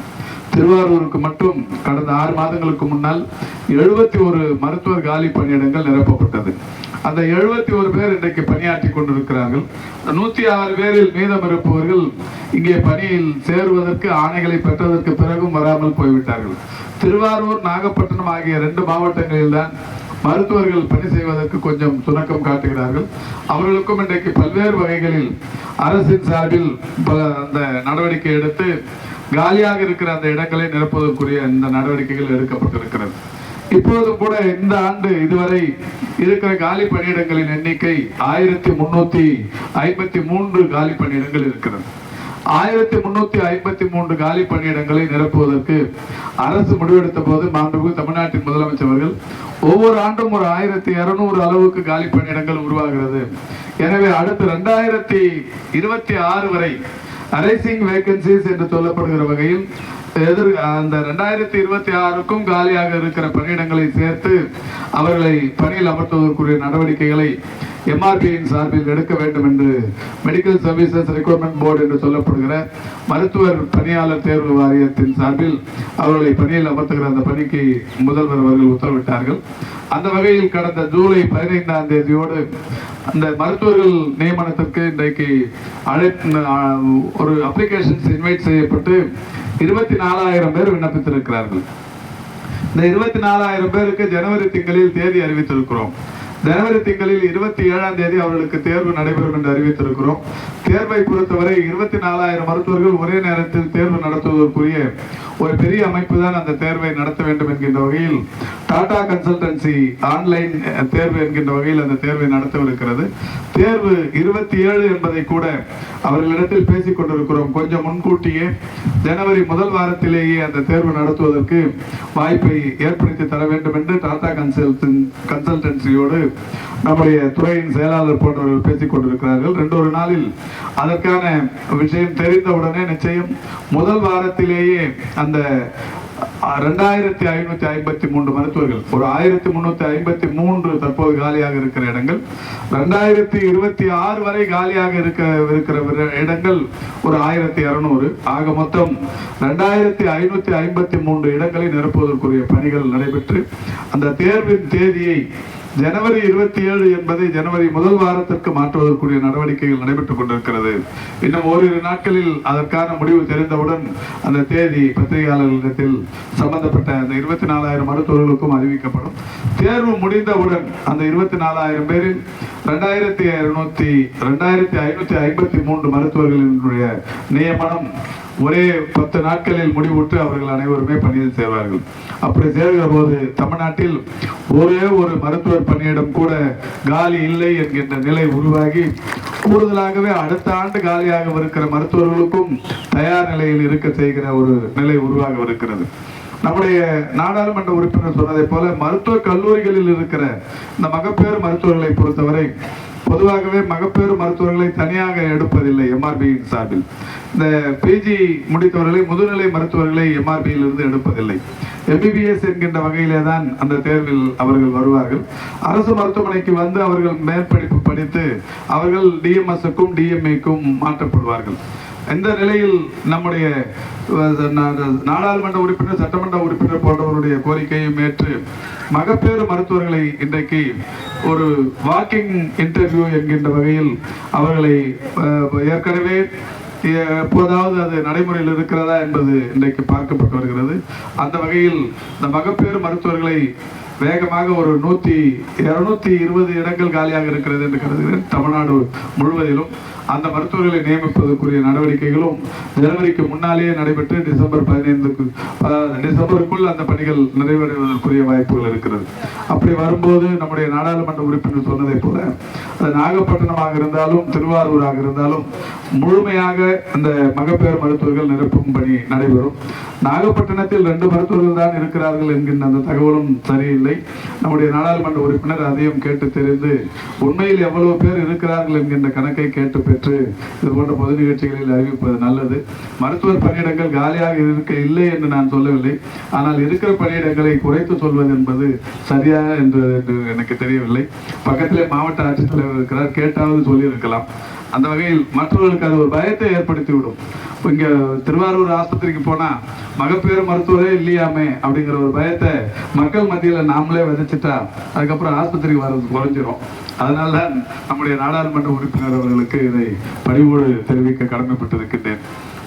திருவாரூருக்கு மட்டும் கடந்த 6 மாதங்களுக்கு முன்னால் 71 மருத்துவர் காலி பணியிடங்கள் நிரப்பப்பட்டது. அந்த 71 பேர் இன்றைக்கு பணியாற்றி கொண்டிருக்கிறார்கள். 106 பேரில் மீதம் இருப்பவர்கள் இங்கே பணியில் சேருவதற்கு ஆணைகளை பெற்றதற்கு பிறகும் வராமல் போய்விட்டார்கள். திருவாரூர், நாகப்பட்டினம் ஆகிய 2 மாவட்டங்களில் தான் மருத்துவர்கள் பணி செய்வதற்கு கொஞ்சம் சுணக்கம் காட்டுகிறார்கள். அவர்களுக்கும் இன்றைக்கு பல்வேறு வகைகளில் அரசின் சார்பில் அந்த நடவடிக்கை எடுத்து காலியாக இருக்கிற அந்த இடங்களை நிரப்புவதற்குரிய இந்த நடவடிக்கைகள் எடுக்கப்பட்டிருக்கிறது. இப்போதும் கூட இந்த ஆண்டு இதுவரை இருக்கிற காலி பணியிடங்களின் எண்ணிக்கை 1353 காலி பணியிடங்கள் இருக்கிறது. 1353 காலி பணியிடங்களை நிரப்புவதற்கு அரசு முடிவெடுத்த போது மாண்புமிகு தமிழ்நாட்டின் முதலமைச்சர் அவர்கள் ஒவ்வொரு ஆண்டும் ஒரு 1200 அளவுக்கு காலி பணியிடங்கள் உருவாகிறது. எனவே அடுத்து 2026 வரை அரைசிங் வேகன்சிஸ் என்று சொல்லப்படுகிற வகையில் அந்த 2026க்கும் காலியாக இருக்கிற பணியிடங்களை சேர்த்து அவர்களை பணியில் அமர்த்துவதற்குரிய நடவடிக்கைகளை MRPயின் சார்பில் எடுக்க வேண்டும் என்று மெடிக்கல் சர்வீசஸ் ரெக்ரூட்மெண்ட் போர்டு என்று சொல்லப்படுகிற மருத்துவர் பணியாளர் தேர்வு வாரியத்தின் சார்பில் அவர்களை பணியில் அமர்த்துகிற அந்த பணிக்கு முதல்வர் அவர்கள் உத்தரவிட்டார்கள். அந்த வகையில் கடந்த ஜூலை 15ஆம் தேதியோடு அந்த மருத்துவர்கள் நியமனத்திற்கு இன்றைக்கு ஒரு அப்ளிகேஷன்ஸ் இன்வைட் செய்யப்பட்டு 24,000 பேர் விண்ணப்பித்திருக்கிறார்கள். இந்த 24,000 பேருக்கு ஜனவரி திங்களில் தேதி அறிவித்திருக்கிறோம். ஜனவரி திங்களில் 27ஆம் தேதி அவர்களுக்கு தேர்வு நடைபெறும் என்று அறிவித்திருக்கிறோம். தேர்வை பொறுத்தவரை 24,000 மருத்துவர்கள் ஒரே நேரத்தில் தேர்வு நடத்துவதற்குரிய ஒரு பெரிய அமைப்பு தான் அந்த தேர்வை நடத்த வேண்டும் என்கின்ற வகையில் டாடா கன்சல்டன்சி ஆன்லைன் தேர்வு என்கின்ற வகையில் அந்த தேர்வை நடத்தவிருக்கிறது. தேர்வு 27 என்பதை கூட அவர்களிடத்தில் பேசிக் கொண்டிருக்கிறோம். கொஞ்சம் முன்கூட்டியே ஜனவரி முதல் வாரத்திலேயே அந்த தேர்வு நடத்துவதற்கு வாய்ப்பை ஏற்படுத்தி தர வேண்டும் என்று டாடா கன்சல்டன்சியோடு நம்முடைய துறையின் செயலாளர் போன்றவர்கள் பேசிக் கொண்டிருக்கிறார்கள். 2 நாளில் அதற்கான விஷயம் தெரிந்தவுடனே நிச்சயம் முதல் வாரத்திலேயே அந்த 2553 மருத்துவர்கள், ஒரு 1353 தற்போது காலியாக இருக்கிற இடங்கள், 2026 வரை காலியாக இருக்கிற இடங்கள் ஒரு 1200, ஆக மொத்தம் 2553 இடங்களை நிரப்புவதற்குரிய பணிகள் நடைபெற்று அந்த தேர்வின் தேதியை ஜனவரி 27 என்பதை ஜனவரி முதல் வாரத்திற்கு மாற்றுவதற்குரிய நடவடிக்கைகள் நடைபெற்றுக் கொண்டிருக்கிறது. இன்னும் ஓரிரு நாட்களில் அதற்கான முடிவு தெரிந்தவுடன் அந்த தேதி பத்திரிகையாளர்களிடத்தில் சம்பந்தப்பட்ட அந்த 24,000 மருத்துவர்களுக்கும் அறிவிக்கப்படும். தேர்வு முடிந்தவுடன் அந்த 24,000 பேரில் 2553 மருத்துவர்களினுடைய நியமனம் ஒரே 10 நாட்களில் முடிவுற்று அவர்கள் அனைவருமே பணியில் சேர்வார்கள். அப்படி சேர்கிற போது தமிழ்நாட்டில் ஒரே ஒரு மருத்துவர் பணியிடம் கூட காலி இல்லை என்கின்ற நிலை உருவாகி கூடுதலாகவே அடுத்த ஆண்டு காலியாக இருக்கிற மருத்துவர்களுக்கும் தயார் நிலையில் இருக்க செய்கிற ஒரு நிலை உருவாக இருக்கிறது. நம்முடைய நாடாளுமன்ற உறுப்பினர் சொன்னதை போல மருத்துவக் கல்லூரிகளில் இருக்கிற இந்த மகப்பேறு மருத்துவர்களை பொறுத்தவரை பொதுவாகவே மகப்பேறு மருத்துவர்களை தனியாக எடுப்பதில்லை எம்ஆர்பியின் சார்பில். இந்த பிஜி முடித்தவர்களை முதுநிலை மருத்துவர்களை எம்ஆர்பியில் இருந்து எடுப்பதில்லை. எம்பிபிஎஸ் என்கின்ற வகையிலே தான் அந்த தேர்வில் அவர்கள் வருவார்கள். அரசு மருத்துவமனைக்கு வந்து அவர்கள் மேற்படிப்பு படித்து அவர்கள் டிஎம்எஸ்க்கும் டிஎம்ஏக்கும் மாற்றப்படுவார்கள். இந்த நிலையில் நம்முடைய நாடாளுமன்ற உறுப்பினர், சட்டமன்ற உறுப்பினர் போன்றவருடைய கோரிக்கையும் ஏற்று மகப்பேறு மருத்துவர்களை இன்றைக்கு ஒரு வாக்கிங் இன்டர்வியூ என்கின்ற வகையில் அவர்களை ஏற்கனவே எப்போதாவது அது நடைமுறையில் இருக்கிறதா என்பது இன்றைக்கு பார்க்கப்பட்டு வருகிறது. அந்த வகையில் இந்த மகப்பேறு மருத்துவர்களை வேகமாக ஒரு 220 இடங்கள் காலியாக இருக்கிறது என்று கருதுகிறேன். தமிழ்நாடு முழுவதிலும் அந்த மருத்துவர்களை நியமிப்பதற்குரிய நடவடிக்கைகளும் ஜனவரிக்கு முன்னாலேயே நடைபெற்று டிசம்பருக்குள் அந்த பணிகள் நிறைவடைவதற்குரிய வாய்ப்புகள் இருக்கிறது. அப்படி வரும்போது நம்முடைய நாடாளுமன்ற உறுப்பினர் சொன்னதை போல அது நாகப்பட்டினமாக இருந்தாலும் திருவாரூராக இருந்தாலும் முழுமையாக அந்த மகப்பேறு மருத்துவர்கள் நிரப்பும் பணி நடைபெறும். நாகப்பட்டினத்தில் 2 மருத்துவர்கள் தான் இருக்கிறார்கள் என்கின்ற அந்த தகவலும் சரியில்லை. நம்முடைய நாடாளுமன்ற உறுப்பினர் அதையும் கேட்டு தெரிந்து உண்மையில் எவ்வளவு பேர் இருக்கிறார்கள் என்கின்ற கணக்கை கேட்டு பெற்று இது போன்ற பொது நிகழ்ச்சிகளில் அறிவிப்பது நல்லது. மருத்துவர் பணியிடங்கள் காலியாக இருக்க இல்லை என்று நான் சொல்லவில்லை. ஆனால் இருக்கிற பணியிடங்களை குறைத்து சொல்வது என்பது சரியா என்று எனக்கு தெரியவில்லை. பக்கத்திலே மாவட்ட ஆட்சித்தலைவர் இருக்கிறார், கேட்டாவது சொல்லியிருக்கலாம். அந்த வகையில் மற்றவர்களுக்கு அது ஒரு பயத்தை ஏற்படுத்திவிடும். இங்க திருவாரூர் ஆஸ்பத்திரிக்கு போனா மகப்பேறு மருத்துவரே இல்லையாமே அப்படிங்கிற ஒரு பயத்தை மக்கள் மத்தியில நாமளே விதைச்சிட்டா அதுக்கப்புறம் ஆஸ்பத்திரிக்கு வர்றது குறைஞ்சிரும். அதனால தான் நம்முடைய நாடாளுமன்ற உறுப்பினர் அவர்களுக்கு இதை பணிவோடு தெரிவிக்க கடமைப்பட்டிருக்கின்றேன்.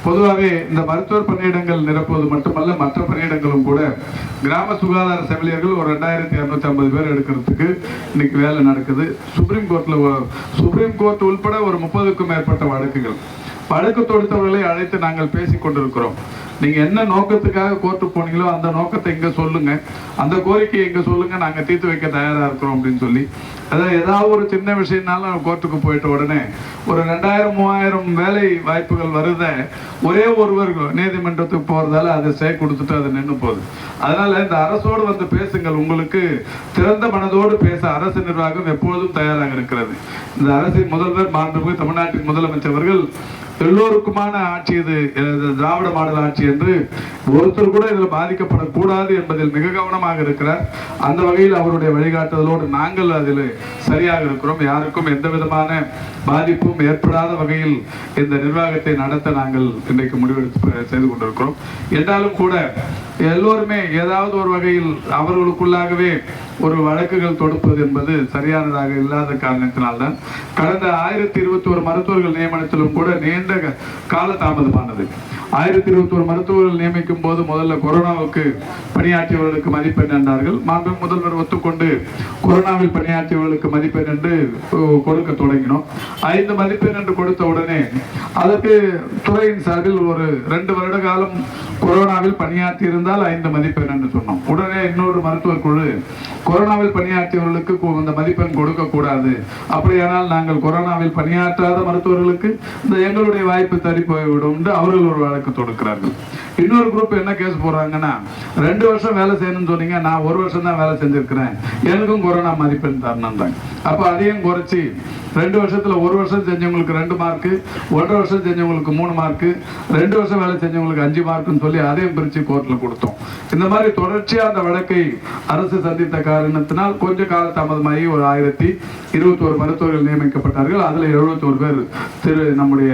பொதுவாகவே இந்த மருத்துவர் பணியிடங்கள் நிரப்புவது மட்டுமல்ல, மற்ற பணியிடங்களும் கூட கிராம சுகாதார செவிலியர்கள் ஒரு 2250 பேர் எடுக்கிறதுக்கு இன்னைக்கு வேலை நடக்குது. சுப்ரீம் கோர்ட் உள்பட ஒரு 30க்கும் மேற்பட்ட வழக்கு தொடுத்தவர்களை அழைத்து நாங்கள் பேசிக் கொண்டிருக்கிறோம். நீங்க என்ன நோக்கத்துக்காக கோர்ட்டு போனீங்களோ அந்த நோக்கத்தை இங்க சொல்லுங்க, அந்த கோரிக்கையை இங்க சொல்லுங்க, நாங்க தீர்த்து வைக்க தயாரா இருக்கிறோம் அப்படின்னு சொல்லி, அதாவது ஏதாவது ஒரு சின்ன விஷயம்னாலும் கோர்ட்டுக்கு போயிட்ட உடனே ஒரு 2000-3000 வேலை வாய்ப்புகள் வருத ஒரே ஒருவர் நீதிமன்றத்துக்கு போறதால அதை கொடுத்துட்டு அது நின்று போகுது. அதனால இந்த அரசோடு வந்து பேசுங்கள். உங்களுக்கு திறந்த மனதோடு பேச அரசு நிர்வாகம் எப்பொழுதும் தயாராக இருக்கிறது. இந்த அரசின் முதல்வர் மாண்புமிகு தமிழ்நாட்டின் முதலமைச்சர் அவர்கள் எல்லோருக்குமான ஆட்சி இது, திராவிட மாடல் ஆட்சி என்று ஒருத்தர் கூட இதில் பாதிக்கப்படக்கூடாது என்பதில் மிக கவனமாக இருக்கிறார். அந்த வகையில் அவருடைய வழிகாட்டுதலோடு நாங்கள் அதில் சரியாக இருக்கிறோம். யாருக்கும் எந்த விதமான பாதிப்பும் ஏற்படாத வகையில் இந்த நிர்வாகத்தை நடத்த நாங்கள் இன்றைக்கு முடிவெடுத்து செய்து கொண்டிருக்கிறோம். என்றாலும் கூட எல்லோருமே ஏதாவது ஒரு வகையில் அவர்களுக்குள்ளாகவே ஒரு வழக்குகள் தொடுப்பது என்பது சரியானதாக இல்லாத காரணத்தினால்தான் கடந்த 1021 மருத்துவர்கள் நியமனத்திலும் கூட நீண்ட கால தாமதமானது. 1021 மருத்துவர்கள் நியமிக்கும் போது முதல்ல கொரோனாவுக்கு பணியாற்றியவர்களுக்கு மதிப்பெண் என்றார்கள். மாண்பு முதல்வர் ஒத்துக்கொண்டு கொரோனாவில் பணியாற்றியவர்களுக்கு மதிப்பெண் என்று கொடுக்க தொடங்கினோம். 5 மதிப்பெண் என்று கொடுத்த உடனே அதற்கு துறையின் சார்பில் ஒரு 2 வருட காலம் கொரோனாவில் பணியாற்றி இருந்தால் 5 மதிப்பெண் என்று சொன்னோம். உடனே இன்னொரு மருத்துவர் குழு கொரோனாவில் பணியாற்றியவர்களுக்கு இந்த மதிப்பெண் கொடுக்க கூடாது, அப்படியானால் நாங்கள் கொரோனாவில் பணியாற்றாத மருத்துவர்களுக்கு இந்த எங்களுடைய வாய்ப்பு தடி போய்விடும் என்று அவர்கள் ஒரு வழக்கு தொடுக்கிறார்கள். இன்னொரு குரூப் என்ன கேஸ் போடுறாங்கன்னா, 2 வருஷம் வேலை செய்யணும்னு சொன்னீங்க, நான் 1 வருஷம் தான் வேலை செஞ்சிருக்கிறேன், எனக்கும் கொரோனா மதிப்பெண் தரணும் தாங்க. அப்ப அதையும் குறைச்சி 2 வருஷத்துல 1 வருஷம் செஞ்சவங்களுக்கு 2 மார்க்கு, 1.5 வருஷம் செஞ்சவங்களுக்கு 3 மார்க்கு, 2 வருஷம் வேலை செஞ்சவங்களுக்கு 5 மார்க்குன்னு சொல்லி அதையும் பிரிச்சு கோர்ட்ல கொடுத்தோம். இந்த மாதிரி தொடர்ச்சியா அந்த வழக்கை அரசு சந்தித்த காரணத்தினால் கொஞ்சம் கால தாமதமாகி ஒரு 1021 மருத்துவர்கள் நியமிக்கப்பட்டார்கள். அதுல 71 பேர் நம்முடைய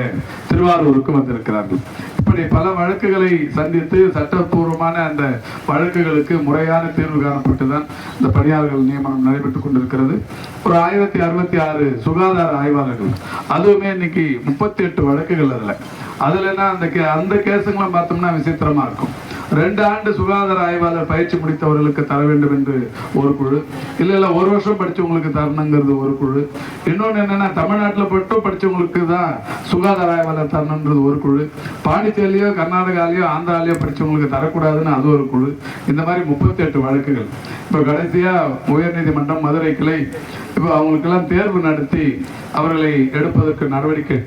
திருவாரூருக்கு வந்திருக்கிறார்கள். இப்படி பல வழக்குகளை சந்தித்து சட்டப்பூர்வமான அந்த வழக்குகளுக்கு முறையான தீர்வு காணப்பட்டுதான் இந்த பணியாளர்கள் நியமனம் நடைபெற்றுக் கொண்டிருக்கிறது. ஒரு 1066 சுகாதார ஆய்வாளர்கள், அதுவுமே இன்னைக்கு 38 வழக்குகள். அதுலன்னா அந்த கேஸுங்கெல்லாம் பார்த்தோம்னா விசித்திரமா இருக்கும். 2 ஆண்டு சுகாதார ஆய்வாளர் பயிற்சி முடித்தவர்களுக்கு தர வேண்டும் என்று ஒரு குழு, இல்ல 1 வருஷம் படிச்சவங்களுக்கு தரணுங்கிறது ஒரு குழு, இன்னொன்னு என்னன்னா தமிழ்நாட்டில் மட்டும் படிச்சவங்களுக்கு தான் சுகாதார ஆய்வாளர் தரணுன்றது ஒரு குழு, பாண்டிச்சேரியிலயோ கர்நாடகாலேயோ ஆந்திராலேயோ படிச்சவங்களுக்கு தரக்கூடாதுன்னு அது ஒரு குழு. இந்த மாதிரி 38 வழக்குகள். இப்போ கடைசியா உயர்நீதிமன்றம் மதுரை கிளை இப்போ அவங்களுக்கெல்லாம் தேர்வு நடத்தி அவர்களை எடுப்பதற்கு நடவடிக்கை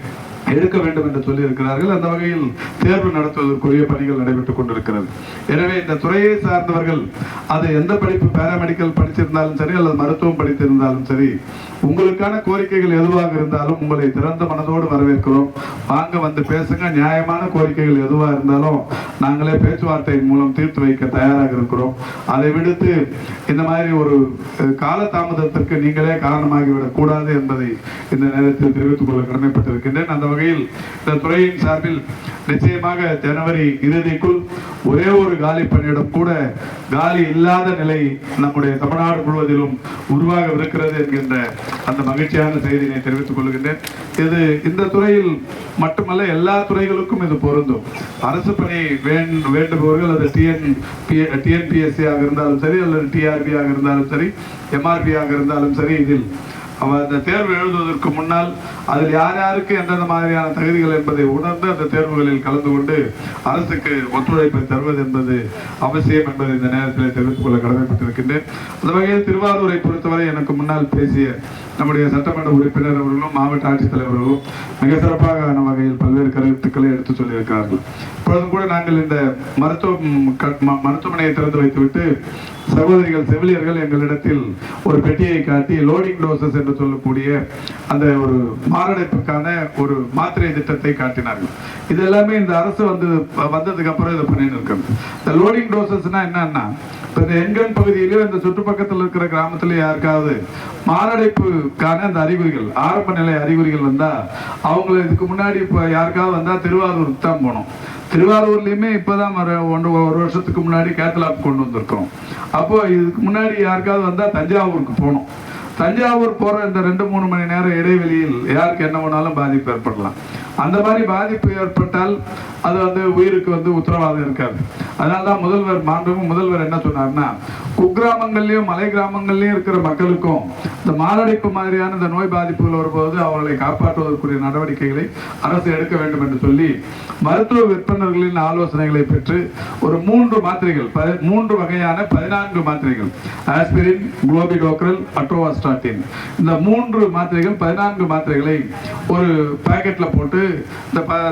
எடுக்க வேண்டும் என்று சொல்லி இருக்கிறார்கள். அந்த வகையில் தேர்வு நடத்துவதற்குரிய பணிகள் நடைபெற்றுக் கொண்டிருக்கிறது. எனவே இந்த துறையை சார்ந்தவர்கள் அது எந்த படிப்பு பாராமெடிக்கல் படிச்சிருந்தாலும் சரி அல்லது மருத்துவம் படித்திருந்தாலும் சரி, உங்களுக்கான கோரிக்கைகள் எதுவாக இருந்தாலும் உங்களை திறந்த மனதோடு வரவேற்கிறோம். வாங்க வந்து பேசுங்க. நியாயமான கோரிக்கைகள் எதுவாக இருந்தாலும் நாங்களே பேச்சுவார்த்தையின் மூலம் தீர்த்து வைக்க தயாராக இருக்கிறோம். அதை விடுத்து இந்த மாதிரி ஒரு காலதாமதத்திற்கு நீங்களே காரணமாகிவிடக் கூடாது என்பதை இந்த நேரத்தில் தெரிவித்துக் கொள்ள கடமைப்பட்டிருக்கின்றேன். அந்த வகையில் இந்த துறையின் சார்பில் நிச்சயமாக ஜனவரி இறுதிக்குள் ஒரே ஒரு காலி பணியிடம் கூட காலி இல்லாத நிலை நம்முடைய தமிழ்நாடு முழுவதிலும் உருவாகவிருக்கிறது என்கின்ற அந்த மகிழ்ச்சியான செய்தியை தெரிவித்துக் கொள்கின்றேன். இது இந்த துறையில் மட்டுமல்ல, எல்லா துறைகளுக்கும் இது பொருந்தும். அரசு பணி வேண்டுபவர்கள் அது டிஎன்பிஎஸ்சி ஆக இருந்தாலும் சரி அல்லது டிஆர்பி ஆக இருந்தாலும் சரி எம்ஆர்பி ஆக இருந்தாலும் சரி, இதில் அந்த தேர்வு எழுதுவதற்கு முன்னால் அதில் யார் யாருக்கு எந்தெந்த மாதிரியான தகுதிகள் என்பதை உணர்ந்து அந்த தேர்வுகளில் கலந்து கொண்டு அரசுக்கு ஒத்துழைப்பை தருவது என்பது அவசியம் என்பதை இந்த நேரத்தில் தெரிவித்துக் கொள்ள கடமைப்பட்டிருக்கின்றேன். அந்த வகையில் திருவாரூரை பொறுத்தவரை எனக்கு முன்னால் பேசிய நம்முடைய சட்டமன்ற உறுப்பினர் அவர்களும் மாவட்ட ஆட்சித்தலைவர்களும் மிக சிறப்பான வகையில் பல்வேறு கருத்துக்களை எடுத்து சொல்லியிருக்கிறார்கள். இப்பொழுதும் கூட நாங்கள் இந்த மருத்துவமனையை திறந்து வைத்துவிட்டு சகோதரிகள் செவிலியர்கள் எங்களிடத்தில் ஒரு பெட்டியை காட்டி லோடிங் டோசஸ் என்று சொல்லக்கூடிய அந்த ஒரு மாரடைப்புக்கான ஒரு மாத்திரை திட்டத்தை காட்டினார்கள். இது எல்லாமே இந்த அரசு வந்ததுக்கு அப்புறம் இதை பண்ணிட்டு இருக்காங்க. இந்த லோடிங் டோசஸ்னா என்னன்னா, இந்த எண்கண் பகுதியிலயோ இந்த சுற்றுப்பக்கத்தில் இருக்கிற கிராமத்திலேயே யாருக்காவது மாரடைப்புக்கான அந்த அறிகுறிகள், ஆரம்ப நிலை அறிகுறிகள் வந்தா அவங்களை இதுக்கு முன்னாடி இப்ப யாருக்காவது வந்தா திருவாரூருக்கு தான் போனோம். திருவாரூர்லயுமே இப்பதான் ஒரு வருஷத்துக்கு முன்னாடி கேத்தலாப் கொண்டு வந்திருக்கோம். அப்போ இதுக்கு முன்னாடி யாருக்காவது வந்தா தஞ்சாவூருக்கு போனோம். தஞ்சாவூர் போற இந்த 2-3 மணி நேரம் இடைவெளியில் யாருக்கு என்ன வேணாலும் பாதிப்பு ஏற்படலாம். அந்த மாதிரி பாதிப்பு ஏற்பட்டால் அது உயிருக்கு உத்தரவாதம் இருக்காது. அதனால்தான் முதல்வர் என்ன சொன்னார்னா, குக்கிராமங்கள்லயும் மலை கிராமங்கள்லயும் இருக்கிற மக்களுக்கும் இந்த மாரடைப்பு மாதிரியான இந்த நோய் பாதிப்புகள் வரும்போது அவர்களை காப்பாற்றுவதற்குரிய நடவடிக்கைகளை அரசு எடுக்க வேண்டும் என்று சொல்லி மருத்துவ விற்பனர்களின் ஆலோசனைகளை பெற்று ஒரு 3 மாத்திரைகள், 3 வகையான 14 மாத்திரைகள், ஆஸ்பிரின், குளோபிடோக்ரல், அட்ரோவாஸ்டாட்டின், இந்த 3 மாத்திரைகள் 14 மாத்திரைகளை ஒரு பாக்கெட்ல போட்டு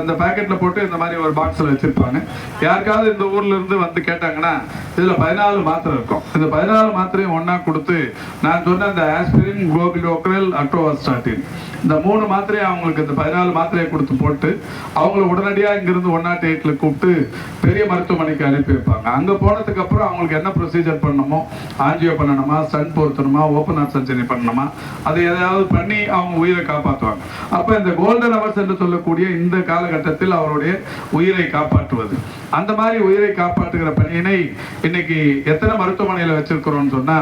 இந்த பாக்கெட்ல போட்டு இந்த மாதிரி ஒரு பாக்ஸ்ல வச்சிருப்பாங்க. யாருக்காவது இந்த ஊர்ல இருந்து வந்து கேட்டாங்கன்னா இதுல 14 மாத்திரை இருக்கும். இந்த 14 மாத்திரையும் ஒன்னா கொடுத்து நான் சொன்ன இந்த ஆஸ்பிரின், குளோபிடோக்ரல், அட்ரோவாஸ்டாட்டின் இந்த 3 மாத்திரையை அவங்களுக்கு இந்த 14 மாத்திரையை கொடுத்து போட்டு அவங்கள உடனடியா இங்கிருந்து 108ல கூப்பிட்டு பெரிய மருத்துவமனைக்கு அனுப்பி வைப்பாங்க. அங்க போனதுக்கு அப்புறம் அவங்களுக்கு என்ன ப்ரொசீஜர் பண்ணணுமோ, ஆஞ்சியோ பண்ணணுமா, ஸ்டண்ட் பொருத்தணுமா, ஓப்பன் ஹார்ட் சர்ஜரி பண்ணணுமா, அதை எதையாவது பண்ணி அவங்க உயிரை காப்பாற்றுவாங்க. அப்ப இந்த கோல்டன் அவர்ஸ் என்று சொல்லக்கூடிய இந்த காலகட்டத்தில் அவருடைய உயிரை காப்பாற்றுவது, அந்த மாதிரி உயிரை காப்பாற்றுகிற பணியினை இன்னைக்கு எத்தனை மருத்துவமனையில வச்சிருக்கிறோம்னு சொன்னா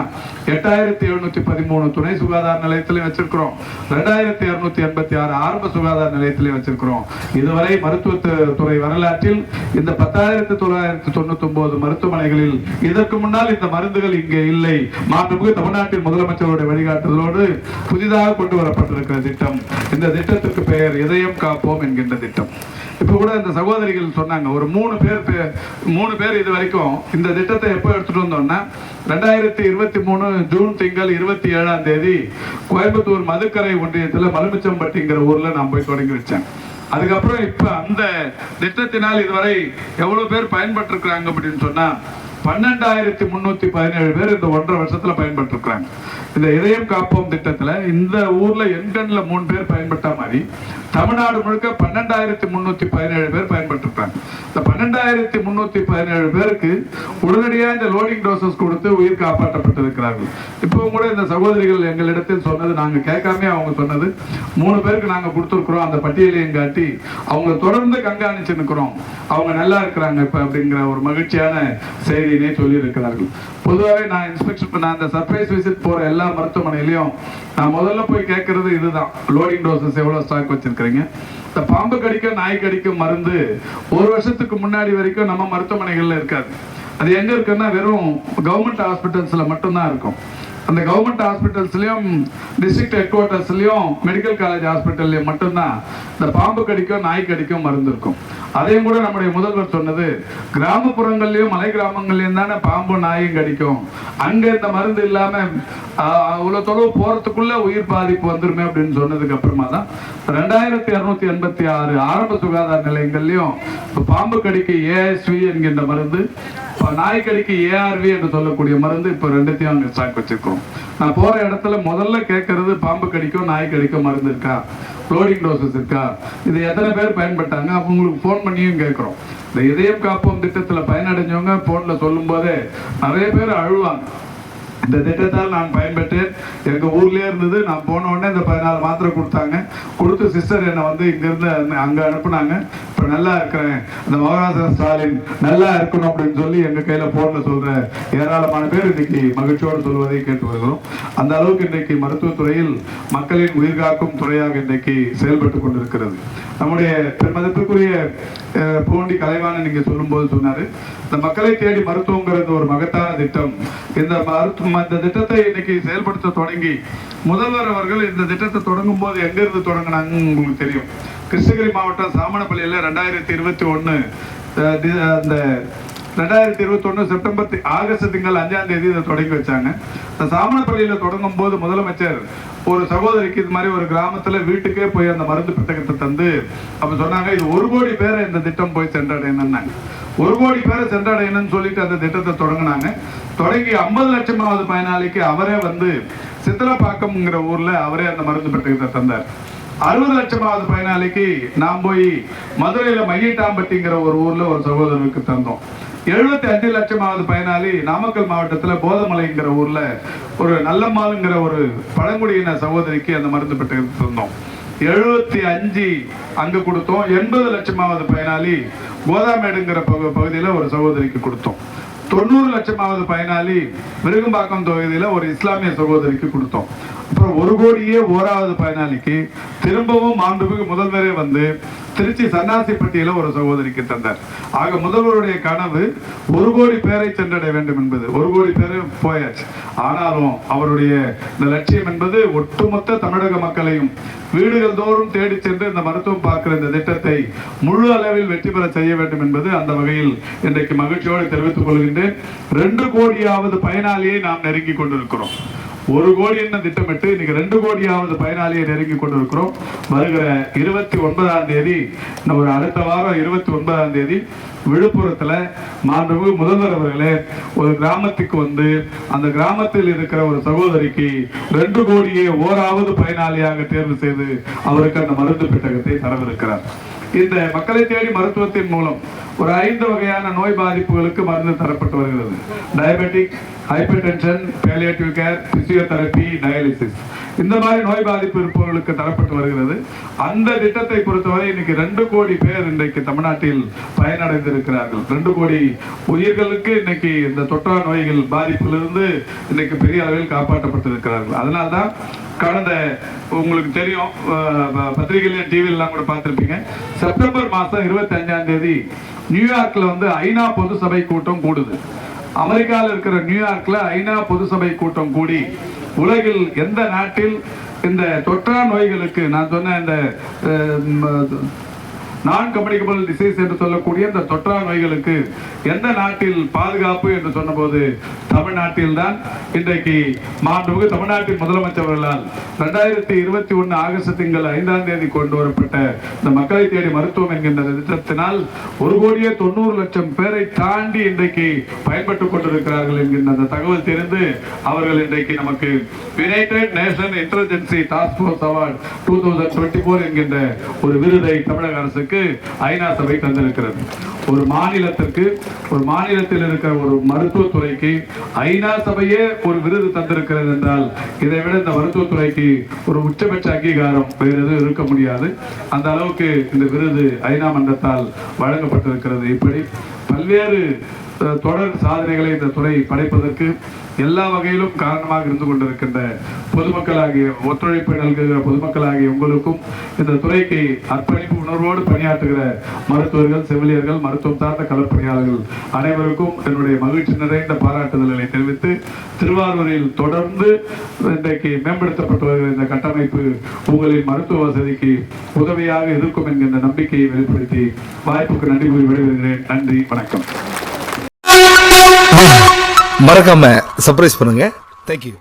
8713 துணை சுகாதார நிலையத்திலையும் வச்சிருக்கிறோம், 2286 ஆரம்ப சுகாதார நிலையத்திலையும் வச்சிருக்கிறோம். இதுவரை மருத்துவத்துறை வரலாற்றில் இந்த 10,999 மருத்துவமனைகளில் இதற்கு முன்னால் இந்த மருந்துகள் இங்கே இல்லை. மாண்புமிகு தமிழ்நாட்டின் முதலமைச்சருடைய வழிகாட்டுதலோடு புதிதாக கொண்டு வரப்பட்டிருக்கிற திட்டம். இந்த திட்டத்திற்கு பெயர் இதயம் காப்போம் என்கின்ற திட்டம். இப்ப கூட இந்த சகோதரிகள் சொன்னாங்க, ஒரு 3 பேர் இது வரைக்கும் இந்த திட்டத்தை எப்போ எடுத்துட்டு வந்தோம்னா 2023 ஜூன் திங்கள் 27ஆம் தேதி கோயம்புத்தூர் மதுக்கரை ஒன்றியத்தில் மலுமிச்சம்பட்டிங்கிற ஊர்ல நான் போய் தொடங்கி வச்சேன். அதுக்கப்புறம் இப்ப அந்த திட்டத்தினால் இதுவரை எவ்வளவு பேர் பயன்பட்டிருக்கிறாங்க அப்படின்னு சொன்னா 12,317 பேர் இந்த 1.5 வருஷத்துல பயன்பட்டிருக்கிறாங்க. இந்த இதயம் காப்போம் திட்டத்துல இந்த ஊர்ல எண்கண்ல 3 பேர் பயன்பட்ட மாதிரி தமிழ்நாடு முழுக்க 12,317 பேர் பயன்பட்டிருக்காங்க. இந்த 12,317 பேருக்கு உடனடியாக இந்த லோடிங் டோசஸ் கொடுத்து உயிர் காப்பாற்றப்பட்டிருக்கிறார்கள். இப்பவும் கூட இந்த சகோதரிகள் எங்களிடத்தில் சொன்னது, நாங்க கேட்காம அவங்க சொன்னது, 3 பேருக்கு நாங்க கொடுத்துருக்கிறோம். அந்த பட்டியலையும் காட்டி அவங்க தொடர்ந்து கண்காணிச்சு நிற்கிறோம், அவங்க நல்லா இருக்கிறாங்க இப்ப அப்படிங்கிற ஒரு மகிழ்ச்சியான செய்தியினை சொல்லி இருக்கிறார்கள். பொதுவாகவே நான் அந்த சர்ப்ரைஸ் விசிட் போற எல்லா மருத்துவமனையிலையும் நான் முதல்ல போய் கேட்கறது இதுதான், லோடிங் டோசஸ் எவ்வளவு ஸ்டாக் வச்சிருக்கிறீங்க. இந்த பாம்பு கடிக்க நாய் கடிக்கும் மருந்து 1 வருஷத்துக்கு முன்னாடி வரைக்கும் நம்ம மருத்துவமனைகள்ல இருக்காது. அது எங்க இருக்குன்னா வெறும் கவர்மெண்ட் ஹாஸ்பிட்டல்ஸ்ல மட்டும்தான் இருக்கும். அந்த கவர்மெண்ட் ஹாஸ்பிட்டல்ஸ்லயும் டிஸ்ட்ரிக்ட் ஹெட் குவார்ட்டர்ஸ்லயும் மெடிக்கல் காலேஜ் ஹாஸ்பிட்டல்லையும் மட்டும்தான் இந்த பாம்பு கடிக்கும் நாய் கடிக்கும் மருந்து இருக்கும். அதையும் கூட நம்முடைய முதல்வர் சொன்னது, கிராமப்புறங்கள்லயும் மலை கிராமங்கள்லயும் தானே பாம்பு நாயும் கடிக்கும், அங்க இந்த மருந்து இல்லாம அவ்வளவு தொலைவு போறதுக்குள்ள உயிர் பாதிப்பு வந்துருமே அப்படின்னு சொன்னதுக்கு அப்புறமா தான் 2286 ஆரம்ப சுகாதார நிலையங்கள்லயும் பாம்பு கடிக்கு ஏஎஸ்வி என்கின்ற மருந்து, நாய்க்கடிக்கு ஏஆர்வி என்று சொல்லக்கூடிய மருந்து இப்ப ரெண்டுத்தையும் அங்க ஸ்டாக் வச்சிருக்கோம். நான் போற இடத்துல முதல்ல கேட்கறது பாம்பு கடிக்கும் நாய் கடிக்கும் மருந்து இருக்கா, லோடிங் டோசஸ் இருக்கா, இது எத்தனை பேர் பயன்பட்டாங்க, அவங்களுக்கு போன் பண்ணியும் கேட்கிறோம். இந்த இதயம் காப்போம் திட்டத்துல பயனடைஞ்சவங்க போன்ல சொல்லும் போதே நிறைய பேர் அழுவாங்க. இந்த திட்டத்தால் நான் பயன்பெற்றேன், எங்க ஊர்லயே இருந்தது, நான் போன உடனே இந்த 14 மாத்திரை கொடுத்தாங்க, கொடுத்து சிஸ்டர் என்னை வந்து இங்கிருந்து அங்க அனுப்புனாங்க, இப்ப நல்லா இருக்கிறேன், இந்த மகாராஷ்டிரா ஸ்டாலின் நல்லா இருக்கணும் அப்படின்னு சொல்லி எங்க கையில போன்ல சொல்ற ஏராளமான பேர் இன்னைக்கு மகிழ்ச்சியோடு சொல்வதை கேட்டு வருகிறோம். அந்த அளவுக்கு இன்றைக்கு மருத்துவத்துறையில் மக்களின் உயிர் காக்கும் துறையாக இன்றைக்கு செயல்பட்டு கொண்டிருக்கிறது. நம்முடைய பெருமதிப்புக்குரிய பூண்டி கலைவாணன் நீங்க சொல்லும் போது சொன்னாரு, இந்த மக்களை தேடி மருத்துவங்கிறது ஒரு மகத்தான திட்டம். இந்த திட்டத்தை இன்னைக்கு செயல்படுத்த தொடங்கி முதல்வர் அவர்கள் இந்த திட்டத்தை தொடங்கும் போது எங்க இருந்து தொடங்கினாங்க உங்களுக்கு தெரியும். கிருஷ்ணகிரி மாவட்டம் சாமணப்பள்ளியில 2021 செப்டம்பர் ஆகஸ்ட் திங்கள் 5ஆம் தேதி இதை தொடங்கி வச்சாங்க. இந்த சாமணப்பள்ளியில தொடங்கும் போது முதலமைச்சர் ஒரு சகோதரிக்கு இது மாதிரி ஒரு கிராமத்துல வீட்டுக்கே போய் அந்த மருந்து புத்தகத்தை தந்து அப்ப சொன்னாங்க, இது 1 கோடி பேரை இந்த திட்டம் போய் சென்றடையணும்னாங்க. 1 கோடி பேரை சென்றடையணும்னு சொல்லிட்டு அந்த திட்டத்தை தொடங்கினாங்க. தொடங்கி 50 லட்சமாவது பயனாளிக்கு அவரே வந்து சித்திரப்பாக்கம்ங்கிற ஊர்ல அவரே அந்த மருந்து புத்தகத்தை தந்தார். 60 லட்சமாவது பயனாளிக்கு நாம் போய் மதுரையில மையட்டாம்பட்டிங்கிற ஒரு ஊர்ல ஒரு சகோதரருக்கு தந்தோம். 75 லட்சமாவது பயனாளி நாமக்கல் மாவட்டத்துல போதமலைங்கிற ஊர்ல ஒரு நல்லம்மாளுங்கிற ஒரு பழங்குடியின சகோதரிக்கு அந்த மருந்து பெற்று தந்தோம். 75 அங்க கொடுத்தோம். 80 லட்சமாவது பயனாளி கோதாமேடுங்கிற பகுதியில ஒரு சகோதரிக்கு கொடுத்தோம். 90 லட்சமாவது பயனாளி விருகம்பாக்கம் தொகுதியில ஒரு இஸ்லாமிய சகோதரிக்கு கொடுத்தோம். அப்புறம் 1 கோடியே 1வது பயனாளிக்கு திரும்பவும் மாண்புமிகு முதல்வரே வந்து திருச்சி சன்னாசிப்பட்டியில ஒரு சகோதரிக்கு தந்தார். ஆக முதல்வருடைய கனவு 1 கோடி பேரை சென்றடைய வேண்டும் என்பது. 1 கோடி பேரை போயாச்சு. ஆனாலும் அவருடைய இந்த லட்சியம் என்பது ஒட்டுமொத்த தமிழக மக்களையும் வீடுகள் தோறும் தேடி சென்று இந்த மருத்துவம் பார்க்கிற இந்த திட்டத்தை முழு அளவில் வெற்றி பெற செய்ய வேண்டும் என்பது அந்த வகையில் இன்றைக்கு மகிழ்ச்சியோடு தெரிவித்துக் கொள்கின்றேன். 2 கோடியாவது பயனாளியை நாம் நெருங்கி கொண்டிருக்கிறோம். 1 கோடி என்ன திட்டமிட்டு இன்னைக்கு 2 கோடியாவது பயனாளியை நெருங்கி கொண்டிருக்கிறோம். வருகிற 29ஆம் தேதி, ஒரு அடுத்த வாரம் 29ஆம் தேதி விழுப்புரத்துல மாண்புமிகு முதல்வர் அவர்களே ஒரு கிராமத்துக்கு வந்து அந்த கிராமத்தில் இருக்கிற ஒரு சகோதரிக்கு 2 கோடியே 1வது பயனாளியாக தேர்வு செய்து அவருக்கு அந்த மருந்து பெட்டகத்தை தரவிருக்கிறார். இந்த மக்களை தேடி மருத்துவத்தின் மூலம் ஒரு 5 வகையான நோய் பாதிப்புகளுக்கு மருந்து தரப்பட்டு வருகிறது. Diabetic, hypertension, palliative care, physiotherapy, dialysis, இந்த மாதிரி நோய் பாதிப்பு இருப்பவர்களுக்கு தரப்பட்டு வருகிறது. அந்த திட்டத்தை பொறுத்தவரை இன்னைக்கு 2 கோடி பேர் இன்றைக்கு தமிழ்நாட்டில் பயனடைந்திருக்கிறார்கள். 2 கோடி உயிர்களுக்கு இன்னைக்கு இந்த தொற்றா நோய்கள் பாதிப்பிலிருந்து இன்னைக்கு பெரிய அளவில் காப்பாற்றப்பட்டிருக்கிறார்கள். அதனால்தான் கடந்த உங்களுக்கு தெரியும், பத்திரிகையில டிவிலாம் கூட பார்த்திருப்பீங்க, செப்டம்பர் மாசம் 25ஆம் தேதி நியூயார்க்ல வந்து ஐநா பொது சபை கூட்டம் கூடுது. அமெரிக்காவில் இருக்கிற நியூயார்க்ல ஐநா பொது சபை கூட்டம் கூடி உலகில் எந்த நாட்டில் இந்த தொற்றா நோய்களுக்கு, நான் சொன்ன இந்த நான் கம்யூனிகபிள் டிசீஸ் என்று சொல்லக்கூடிய இந்த தொற்றா நோய்களுக்கு எந்த நாட்டில் பாதுகாப்பு என்று சொன்னபோது தமிழ்நாட்டில் தான் இன்றைக்கு மாண்புமிகு தமிழ்நாட்டின் முதலமைச்சர் அவர்களால் 2021 ஆகஸ்ட் திங்கள் 5ஆம் தேதி கொண்டு வரப்பட்ட இந்த மக்களை தேடி மருத்துவம் என்கின்ற திட்டத்தினால் 1,90,00,000 பேரை தாண்டி இன்றைக்கு பயன்பட்டுக் கொண்டிருக்கிறார்கள் என்கின்ற அந்த தகவல் தெரிந்து அவர்கள் இன்றைக்கு நமக்கு United nation intelligence task force award 2024 என்கின்ற ஒரு விருதை தமிழக அரசுக்கு ஐநா சபை தந்திருக்கிறது. ஒரு மாநிலத்தில் இருக்கிற ஒரு மருத்துவத்துறைக்கு ஐநா சபையே ஒரு விருது தந்திருக்கிறது என்றால் இதை விட இந்த மருத்துவத்துறைக்கு ஒரு உச்சபட்ச அங்கீகாரம் வேறு எதுவும் இருக்க முடியாது. அந்த அளவுக்கு இந்த விருது ஐநா மன்றத்தால் வழங்கப்பட்டிருக்கிறது. இப்படி பல்வேறு தொடர் சாதனைகளை இந்த துறை படைப்பதற்கு எல்லா வகையிலும் காரணமாக இருந்து கொண்டிருக்கின்ற பொதுமக்களாகிய ஒத்துழைப்பு நல்குகிற பொதுமக்களாகிய உங்களுக்கும் இந்த துறைக்கு அர்ப்பணிப்பு உணர்வோடு பணியாற்றுகிற மருத்துவர்கள், செவிலியர்கள், மருத்துவம் சார்ந்த களப்பணியாளர்கள் அனைவருக்கும் என்னுடைய மகிழ்ச்சி நிறைந்த பாராட்டுதல்களை தெரிவித்து, திருவாரூரில் தொடர்ந்து இன்றைக்கு மேம்படுத்தப்பட்டு வருகிற இந்த கட்டமைப்பு உங்களின் மருத்துவ வசதிக்கு உதவியாக இருக்கும் என்கின்ற நம்பிக்கையை வெளிப்படுத்தி வாய்ப்புக்கு நன்றி கூறி விடைபெறுகிறேன். நன்றி, வணக்கம். மறக்காம சர்ப்ரைஸ் பண்ணுங்க. தேங்க்யூ.